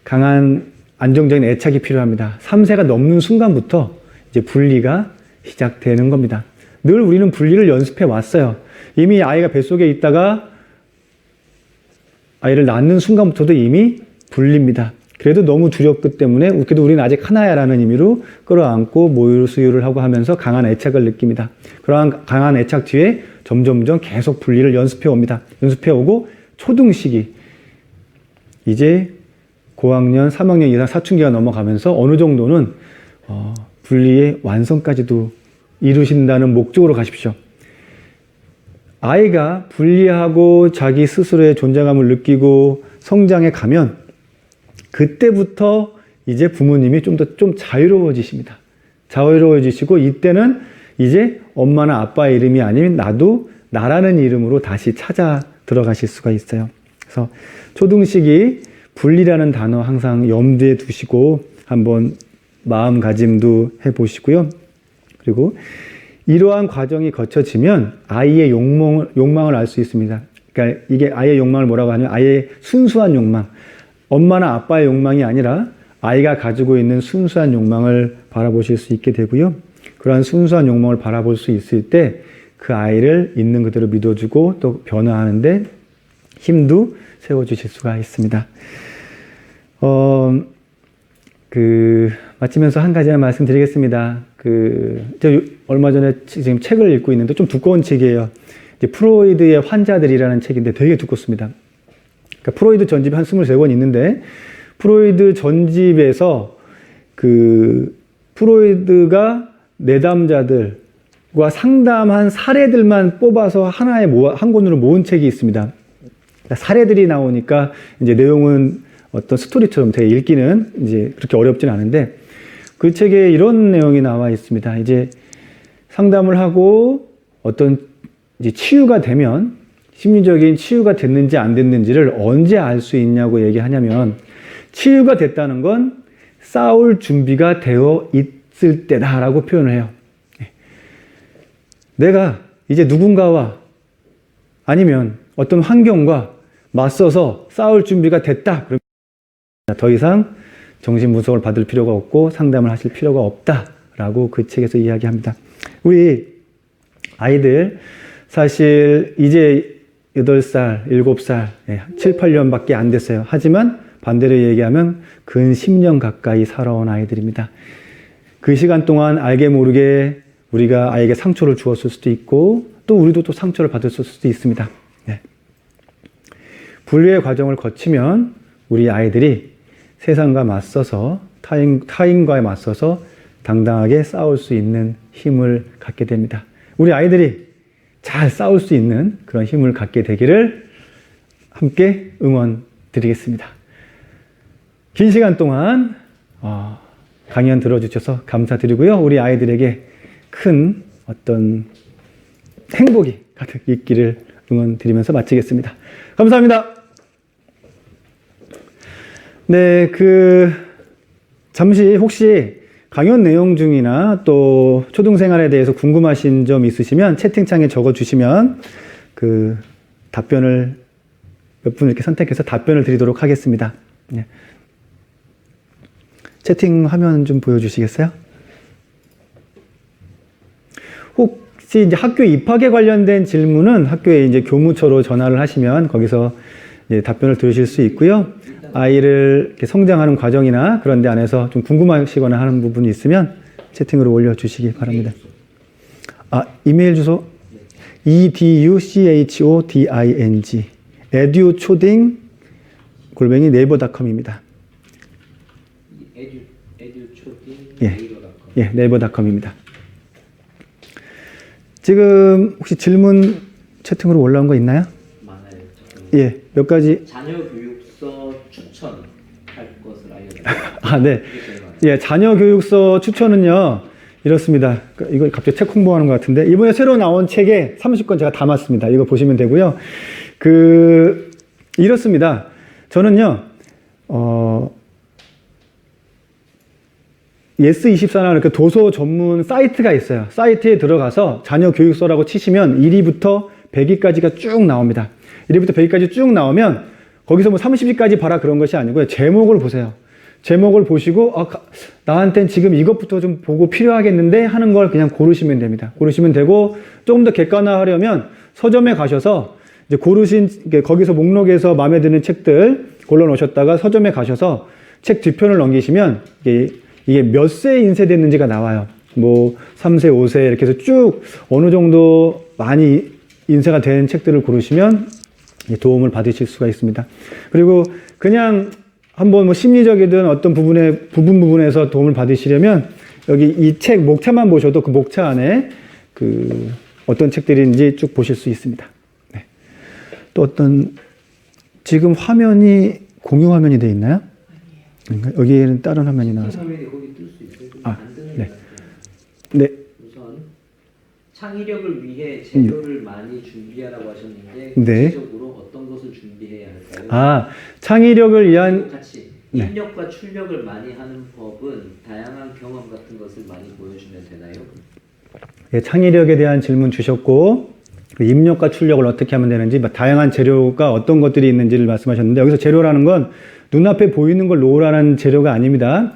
강한 안정적인 애착이 필요합니다. 3세가 넘는 순간부터 이제 분리가 시작되는 겁니다. 늘 우리는 분리를 연습해 왔어요. 이미 아이가 뱃속에 있다가 아이를 낳는 순간부터도 이미 분리입니다. 그래도 너무 두렵기 때문에 그래도 우리는 아직 하나야 라는 의미로 끌어안고 모유 수유를 하고 하면서 강한 애착을 느낍니다. 그러한 강한 애착 뒤에 점점점 계속 분리를 연습해 옵니다. 연습해 오고 초등 시기 이제 고학년, 3학년 이상 사춘기가 넘어가면서 어느 정도는 분리의 완성까지도 이루신다는 목적으로 가십시오. 아이가 분리하고 자기 스스로의 존재감을 느끼고 성장해 가면 그때부터 이제 부모님이 좀 자유로워지십니다. 자유로워지시고 이때는 이제 엄마나 아빠의 이름이 아닌 나도 나라는 이름으로 다시 찾아 들어가실 수가 있어요. 그래서 초등 시기 분리라는 단어 항상 염두에 두시고 한번 마음가짐도 해보시고요. 그리고 이러한 과정이 거쳐지면 아이의 욕망을 알 수 있습니다. 그러니까 이게 아이의 욕망을 뭐라고 하냐면 아이의 순수한 욕망. 엄마나 아빠의 욕망이 아니라 아이가 가지고 있는 순수한 욕망을 바라보실 수 있게 되고요. 그러한 순수한 욕망을 바라볼 수 있을 때 그 아이를 있는 그대로 믿어주고 또 변화하는데 힘도 세워주실 수가 있습니다. 마치면서 한 가지만 말씀드리겠습니다. 저 얼마 전에 지금 책을 읽고 있는데 좀 두꺼운 책이에요. 이제 프로이드의 환자들이라는 책인데 되게 두껍습니다. 그러니까 프로이드 전집이 한 23권 있는데, 프로이드 전집에서 프로이드가 내담자들과 상담한 사례들만 뽑아서 하나에 한 권으로 모은 책이 있습니다. 그러니까 사례들이 나오니까 이제 내용은 어떤 스토리처럼 되게 읽기는 이제 그렇게 어렵진 않은데, 그 책에 이런 내용이 나와 있습니다. 이제 상담을 하고 어떤 이제 치유가 되면, 심리적인 치유가 됐는지 안 됐는지를 언제 알 수 있냐고 얘기하냐면, 치유가 됐다는 건 싸울 준비가 되어 있을 때다라고 표현을 해요. 내가 이제 누군가와 아니면 어떤 환경과 맞서서 싸울 준비가 됐다. 그러면 더 이상 정신분석을 받을 필요가 없고 상담을 하실 필요가 없다라고 그 책에서 이야기합니다. 우리 아이들 사실 이제 8살, 7살, 7, 8년밖에 안 됐어요. 하지만 반대로 얘기하면 근 10년 가까이 살아온 아이들입니다. 그 시간 동안 알게 모르게 우리가 아이에게 상처를 주었을 수도 있고 또 우리도 또 상처를 받았을 수도 있습니다. 분리의 과정을 거치면 우리 아이들이 세상과 맞서서 타인과에 맞서서 당당하게 싸울 수 있는 힘을 갖게 됩니다. 우리 아이들이 잘 싸울 수 있는 그런 힘을 갖게 되기를 함께 응원 드리겠습니다. 긴 시간 동안 강연 들어주셔서 감사드리고요. 우리 아이들에게 큰 어떤 행복이 가득 있기를 응원 드리면서 마치겠습니다. 감사합니다. 네, 잠시 혹시 강연 내용 중이나 또 초등생활에 대해서 궁금하신 점 있으시면 채팅창에 적어주시면 답변을 몇 분 이렇게 선택해서 답변을 드리도록 하겠습니다. 네. 채팅 화면 좀 보여주시겠어요? 혹시 이제 학교 입학에 관련된 질문은 학교에 이제 교무처로 전화를 하시면 거기서 이제 답변을 들으실 수 있고요. 아이를 이렇게 성장하는 과정이나 그런 데 안에서 좀 궁금하시거나 하는 부분이 있으면 채팅으로 올려주시기 바랍니다. 이메일 주소 educhoding educhoding @naver.com입니다. 예, naver.com입니다. 지금 혹시 질문 채팅으로 올라온 거 있나요? 많아요. 예, 몇 가지. 자녀 교육서 추천할 것을 알려드립니다. 네. 예, 자녀 교육서 추천은요, 이렇습니다. 이거 갑자기 책 홍보하는 것 같은데, 이번에 새로 나온 책에 30권 제가 담았습니다. 이거 보시면 되고요. 이렇습니다. 저는요, 예스24나 이렇게 도서 전문 사이트가 있어요. 사이트에 들어가서 자녀 교육서라고 치시면 1위부터 100위까지가 쭉 나옵니다. 1위부터 100위까지 쭉 나오면 거기서 뭐 30위까지 봐라 그런 것이 아니고요. 제목을 보세요. 제목을 보시고 나한텐 지금 이것부터 좀 보고 필요하겠는데 하는 걸 그냥 고르시면 됩니다. 고르시면 되고 조금 더 객관화하려면 서점에 가셔서 이제 거기서 목록에서 마음에 드는 책들 골라 놓으셨다가 서점에 가셔서 책 뒤편을 넘기시면 이게 몇 세 인쇄됐는지가 나와요. 뭐 3세, 5세 이렇게 해서 쭉 어느 정도 많이 인쇄가 된 책들을 고르시면 도움을 받으실 수가 있습니다. 그리고 그냥 한번 뭐 심리적이든 어떤 부분에서 도움을 받으시려면 여기 이 책 목차만 보셔도 그 목차 안에 어떤 책들인지 쭉 보실 수 있습니다. 네. 또 지금 화면이 공유 화면이 되어 있나요? 여기에는 다른 화면이 나와서. 화면이 거기 뜰 수 있어요. 안 뜨는 네. 것 같아요. 네. 우선 창의력을 위해 재료를 많이 준비하라고 하셨는데 네. 구체적으로 어떤 것을 준비해야 할까요? 창의력을 위한 같이 네. 입력과 출력을 많이 하는 법은 다양한 경험 같은 것을 많이 보여주면 되나요? 예, 창의력에 대한 질문 주셨고 입력과 출력을 어떻게 하면 되는지 다양한 재료가 어떤 것들이 있는지를 말씀하셨는데 여기서 재료라는 건 눈앞에 보이는 걸 놓으라는 재료가 아닙니다.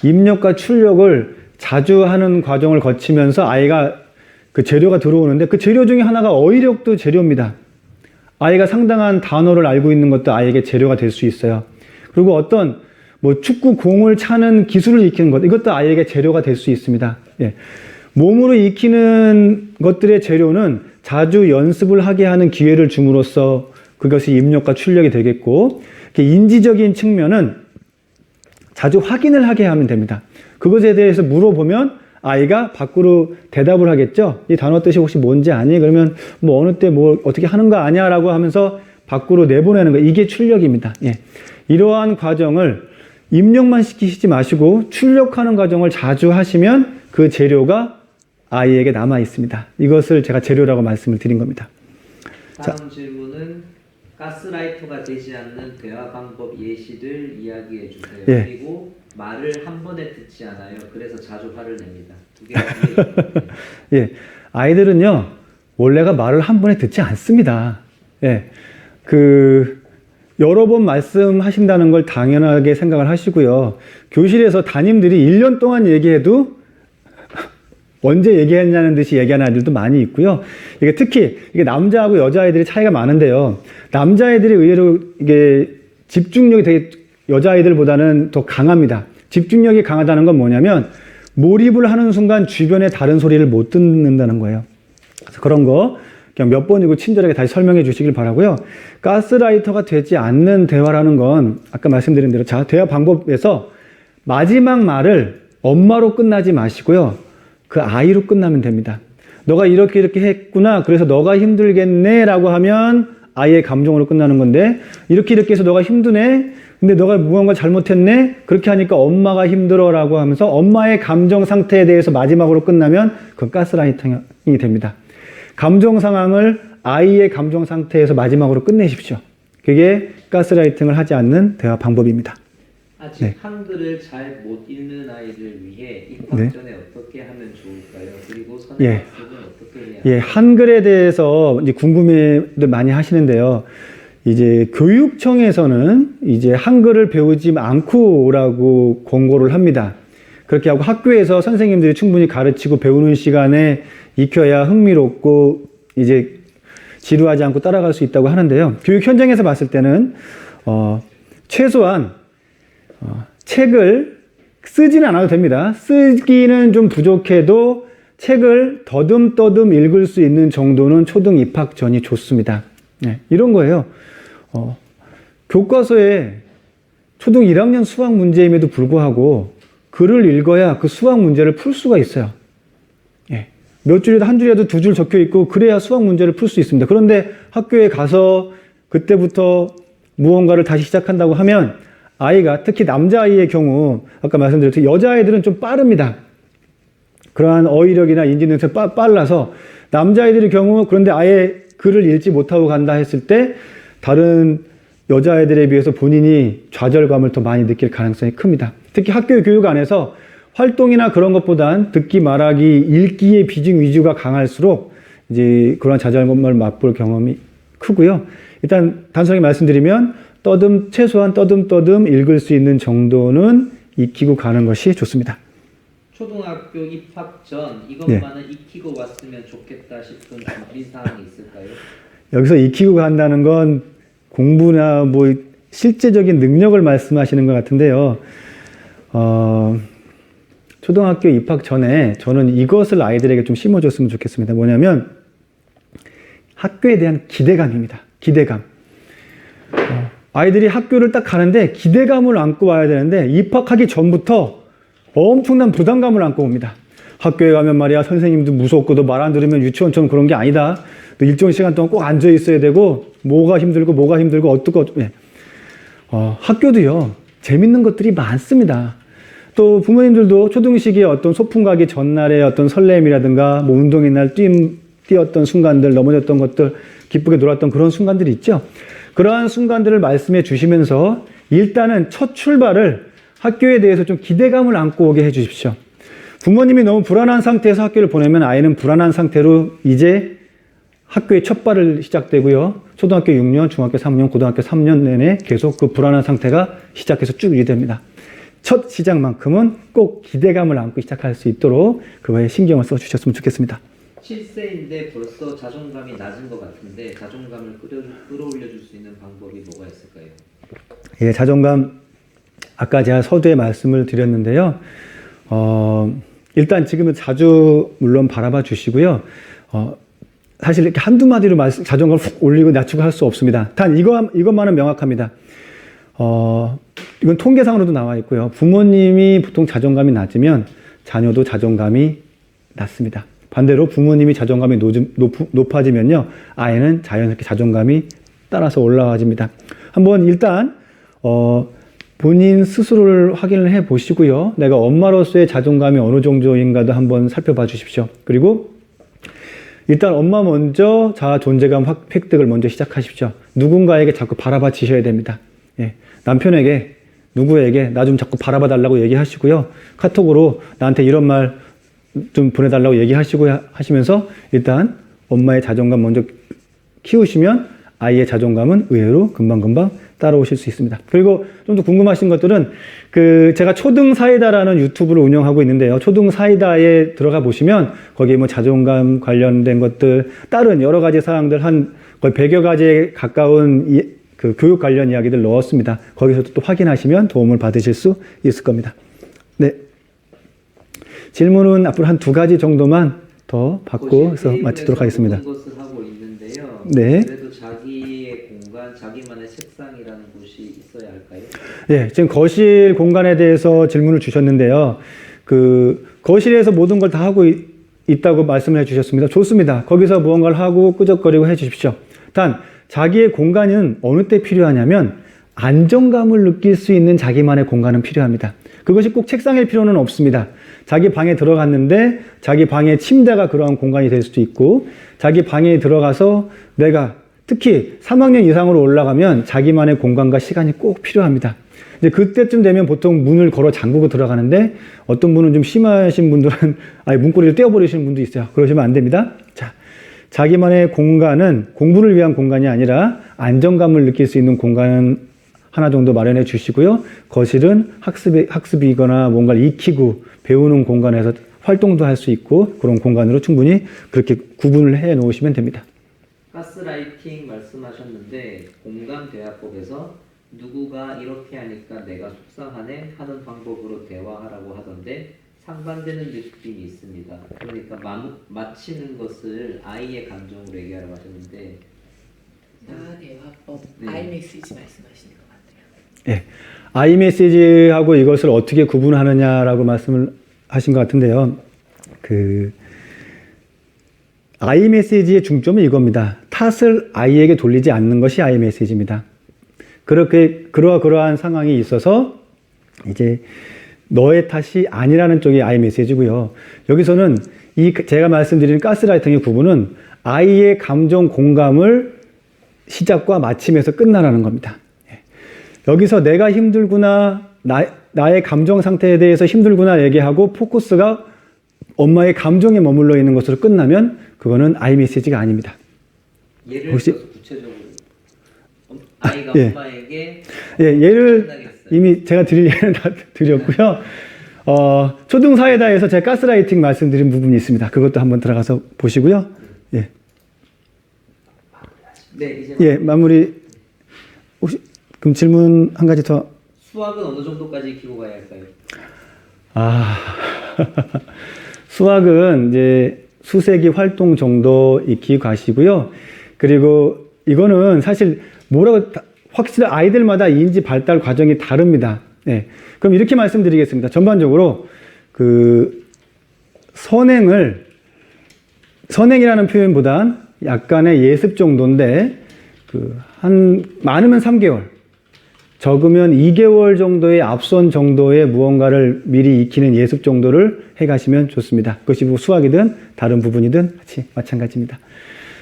입력과 출력을 자주 하는 과정을 거치면서 아이가 그 재료가 들어오는데 그 재료 중에 하나가 어휘력도 재료입니다. 아이가 상당한 단어를 알고 있는 것도 아이에게 재료가 될 수 있어요. 그리고 어떤 뭐 축구 공을 차는 기술을 익히는 것, 이것도 아이에게 재료가 될 수 있습니다. 예. 몸으로 익히는 것들의 재료는 자주 연습을 하게 하는 기회를 줌으로써 그것이 입력과 출력이 되겠고, 인지적인 측면은 자주 확인을 하게 하면 됩니다. 그것에 대해서 물어보면 아이가 밖으로 대답을 하겠죠. 이 단어 뜻이 혹시 뭔지 아니? 그러면 뭐 어느 때 뭐 어떻게 하는 거 아니야? 라고 하면서 밖으로 내보내는 거. 이게 출력입니다. 예. 이러한 과정을 입력만 시키지 마시고 출력하는 과정을 자주 하시면 그 재료가 아이에게 남아 있습니다. 이것을 제가 재료라고 말씀을 드린 겁니다. 다음 질문은 가스라이터가 되지 않는 대화 방법 예시를 이야기해 주세요. 예. 그리고 말을 한 번에 듣지 않아요. 그래서 자주 화를 냅니다. 두 개가 이해가 예. 아이들은요, 원래가 말을 한 번에 듣지 않습니다. 예. 여러 번 말씀하신다는 걸 당연하게 생각을 하시고요. 교실에서 담임들이 1년 동안 얘기해도 언제 얘기했냐는 듯이 얘기하는 아이들도 많이 있고요. 이게 특히 이게 남자하고 여자아이들이 차이가 많은데요. 남자아이들이 의외로 이게 집중력이 되게 여자아이들보다는 더 강합니다. 집중력이 강하다는 건 뭐냐면 몰입을 하는 순간 주변의 다른 소리를 못 듣는다는 거예요. 그래서 그런 거 그냥 몇 번이고 친절하게 다시 설명해 주시길 바라고요. 가스라이터가 되지 않는 대화라는 건 아까 말씀드린 대로 대화 방법에서 마지막 말을 엄마로 끝나지 마시고요. 그 아이로 끝나면 됩니다. 너가 이렇게 했구나. 그래서 너가 힘들겠네 라고 하면 아이의 감정으로 끝나는 건데 이렇게 해서 너가 힘드네. 근데 너가 무언가 잘못했네. 그렇게 하니까 엄마가 힘들어 라고 하면서 엄마의 감정 상태에 대해서 마지막으로 끝나면 그건 가스라이팅이 됩니다. 감정 상황을 아이의 감정 상태에서 마지막으로 끝내십시오. 그게 가스라이팅을 하지 않는 대화 방법입니다. 아직 네. 한글을 잘 못 읽는 아이를 위해 입학 네. 전에 어떻게 하면 좋을까요? 그리고 예. 선행학습은 어떻게 해야 예, 한글에 대해서 이제 궁금해들 많이 하시는데요. 이제 교육청에서는 이제 한글을 배우지 않고 오라고 권고를 합니다. 그렇게 하고 학교에서 선생님들이 충분히 가르치고 배우는 시간에 익혀야 흥미롭고 이제 지루하지 않고 따라갈 수 있다고 하는데요. 교육 현장에서 봤을 때는 최소한 책을 쓰지는 않아도 됩니다. 쓰기는 좀 부족해도 책을 더듬더듬 읽을 수 있는 정도는 초등 입학 전이 좋습니다. 네, 이런 거예요. 교과서에 초등 1학년 수학 문제임에도 불구하고 글을 읽어야 그 수학 문제를 풀 수가 있어요. 예, 몇 줄이라도 한 줄이라도 두 줄 적혀 있고 그래야 수학 문제를 풀 수 있습니다. 그런데 학교에 가서 그때부터 무언가를 다시 시작한다고 하면 아이가 특히 남자아이의 경우 아까 말씀드렸듯이 여자아이들은 좀 빠릅니다. 그러한 어휘력이나 인지 능력이 빨라서 남자아이들의 경우 그런데 아예 글을 읽지 못하고 간다 했을 때 다른 여자아이들에 비해서 본인이 좌절감을 더 많이 느낄 가능성이 큽니다. 특히 학교 교육 안에서 활동이나 그런 것보단 듣기, 말하기, 읽기의 비중 위주가 강할수록 이제 그런 좌절감을 맛볼 경험이 크고요. 일단 단순하게 말씀드리면 최소한 떠듬 읽을 수 있는 정도는 익히고 가는 것이 좋습니다. 초등학교 입학 전 이것만은 익히고 왔으면 좋겠다 싶은 준비사항이 있을까요? 여기서 익히고 간다는 건 공부나 뭐 실제적인 능력을 말씀하시는 것 같은데요. 초등학교 입학 전에 저는 이것을 아이들에게 좀 심어줬으면 좋겠습니다. 뭐냐면 학교에 대한 기대감입니다. 기대감. 아이들이 학교를 딱 가는데 기대감을 안고 와야 되는데 입학하기 전부터 엄청난 부담감을 안고 옵니다. 학교에 가면 말이야 선생님도 무섭고 너 말 안 들으면 유치원처럼 그런 게 아니다. 또 일정 시간 동안 꼭 앉아 있어야 되고 뭐가 힘들고 어떻고 학교도요 재밌는 것들이 많습니다. 또 부모님들도 초등 시기에 어떤 소풍 가기 전날의 어떤 설렘이라든가 뭐 운동의 날 뛰었던 순간들, 넘어졌던 것들, 기쁘게 놀았던 그런 순간들이 있죠. 그러한 순간들을 말씀해 주시면서 일단은 첫 출발을 학교에 대해서 좀 기대감을 안고 오게 해 주십시오. 부모님이 너무 불안한 상태에서 학교를 보내면 아이는 불안한 상태로 이제 학교의 첫 발을 시작되고요. 초등학교 6년, 중학교 3년, 고등학교 3년 내내 계속 그 불안한 상태가 시작해서 쭉 유지됩니다. 첫 시작만큼은 꼭 기대감을 안고 시작할 수 있도록 그거에 신경을 써주셨으면 좋겠습니다. 7세인데 벌써 자존감이 낮은 것 같은데 자존감을 끌어올려 줄 수 있는 방법이 뭐가 있을까요? 예, 자존감 아까 제가 서두에 말씀을 드렸는데요. 일단 지금은 자주 물론 바라봐 주시고요. 사실 이렇게 한두 마디로 자존감을 훅 올리고 낮추고 할 수 없습니다. 단 이것만은 명확합니다. 이건 통계상으로도 나와 있고요. 부모님이 보통 자존감이 낮으면 자녀도 자존감이 낮습니다. 반대로 부모님이 자존감이 높아지면요, 아이는 자연스럽게 자존감이 따라서 올라와집니다. 한번 일단 본인 스스로를 확인을 해 보시고요. 내가 엄마로서의 자존감이 어느 정도인가도 한번 살펴봐 주십시오. 그리고 일단 엄마 먼저 자아 존재감 획득을 먼저 시작하십시오. 누군가에게 자꾸 바라봐 주셔야 됩니다. 예, 남편에게, 누구에게 나 좀 자꾸 바라봐 달라고 얘기하시고요. 카톡으로 나한테 이런 말 좀 보내달라고 얘기하시고 하시면서 일단 엄마의 자존감 먼저 키우시면 아이의 자존감은 의외로 금방금방 따라오실 수 있습니다. 그리고 좀 더 궁금하신 것들은 제가 초등사이다라는 유튜브를 운영하고 있는데요. 초등사이다에 들어가 보시면 거기에 뭐 자존감 관련된 것들, 다른 여러 가지 사항들 한 거의 100여 가지에 가까운 그 교육 관련 이야기들 넣었습니다. 거기서도 또 확인하시면 도움을 받으실 수 있을 겁니다. 네. 질문은 앞으로 한 2가지 정도만 더 받고 해서 마치도록 하겠습니다. 모든 것을 하고 있는데요. 네. 그래도 자기의 공간, 자기만의 책상이라는 곳이 있어야 할까요? 예, 지금 거실 공간에 대해서 질문을 주셨는데요. 거실에서 모든 걸 다 하고 있다고 말씀을 해주셨습니다. 좋습니다. 거기서 무언가를 하고 끄적거리고 해주십시오. 단, 자기의 공간은 어느 때 필요하냐면 안정감을 느낄 수 있는 자기만의 공간은 필요합니다. 그것이 꼭 책상일 필요는 없습니다. 자기 방에 들어갔는데 자기 방의 침대가 그러한 공간이 될 수도 있고, 자기 방에 들어가서 내가 특히 3학년 이상으로 올라가면 자기만의 공간과 시간이 꼭 필요합니다. 이제 그때쯤 되면 보통 문을 걸어 잠그고 들어가는데, 어떤 분은 좀 심하신 분들은 아예 문고리를 떼어버리시는 분도 있어요. 그러시면 안 됩니다. 자, 자기만의 공간은 공부를 위한 공간이 아니라 안정감을 느낄 수 있는 공간은 하나 정도 마련해 주시고요. 거실은 학습이거나 뭔가를 익히고 배우는 공간에서 활동도 할 수 있고, 그런 공간으로 충분히 그렇게 구분을 해 놓으시면 됩니다. 가스라이팅 말씀하셨는데 공감대화법에서 누구가 이렇게 하니까 내가 속상하네 하는 방법으로 대화하라고 하던데 상반되는 느낌이 있습니다. 그러니까 마치는 것을 아이의 감정으로 얘기하라고 하셨는데 자아 대화법, 네. 아이메시지 말씀하시는 것 같아요. 예, 아이메시지하고 이것을 어떻게 구분하느냐라고 말씀을 하신 것 같은데요. 아이메시지의 중점은 이겁니다. 탓을 아이에게 돌리지 않는 것이 아이메시지입니다. 그러한 상황이 있어서 이제 너의 탓이 아니라는 쪽이 아이메시지고요. 여기서는 제가 말씀드리는 가스라이팅의 구분은 아이의 감정 공감을 시작과 마침에서 끝나라는 겁니다. 여기서 내가 힘들구나, 나의 감정 상태에 대해서 힘들구나 얘기하고 포커스가 엄마의 감정에 머물러 있는 것으로 끝나면 그거는 아이메시지가 아닙니다. 예를 혹시- 들어서 구체적으로 아이가 예. 엄마에게 예, 예를 끝나겠어요. 이미 제가 드릴 예는 다 드렸고요. 초등사회다에서 제가 가스라이팅 말씀드린 부분이 있습니다. 그것도 한번 들어가서 보시고요. 예, 네, 이제 예, 마무리. 혹시 그럼 질문 한 가지 더. 수학은 어느 정도까지 익히고 가야 할까요? 수학은 이제 수세기 활동 정도 익히 가시고요. 그리고 이거는 사실 확실히 아이들마다 인지 발달 과정이 다릅니다. 네. 그럼 이렇게 말씀드리겠습니다. 전반적으로 선행이라는 표현보단 약간의 예습 정도인데, 많으면 3개월, 적으면 2개월 정도의 앞선 정도의 무언가를 미리 익히는 예습 정도를 해 가시면 좋습니다. 그것이 뭐 수학이든 다른 부분이든 같이 마찬가지입니다.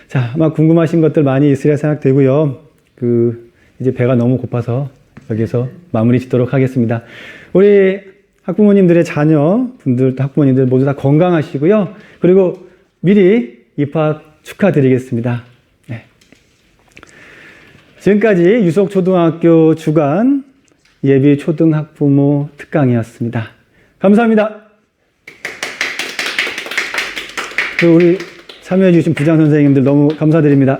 자, 아마 궁금하신 것들 많이 있으리라 생각되고요. 이제 배가 너무 고파서 여기서 마무리 짓도록 하겠습니다. 우리 학부모님들의 자녀분들, 학부모님들 모두 다 건강하시고요. 그리고 미리 입학 축하드리겠습니다. 네. 지금까지 유석초등학교 주간 예비 초등학부모 특강이었습니다. 감사합니다. 우리 참여해주신 부장 선생님들 너무 감사드립니다.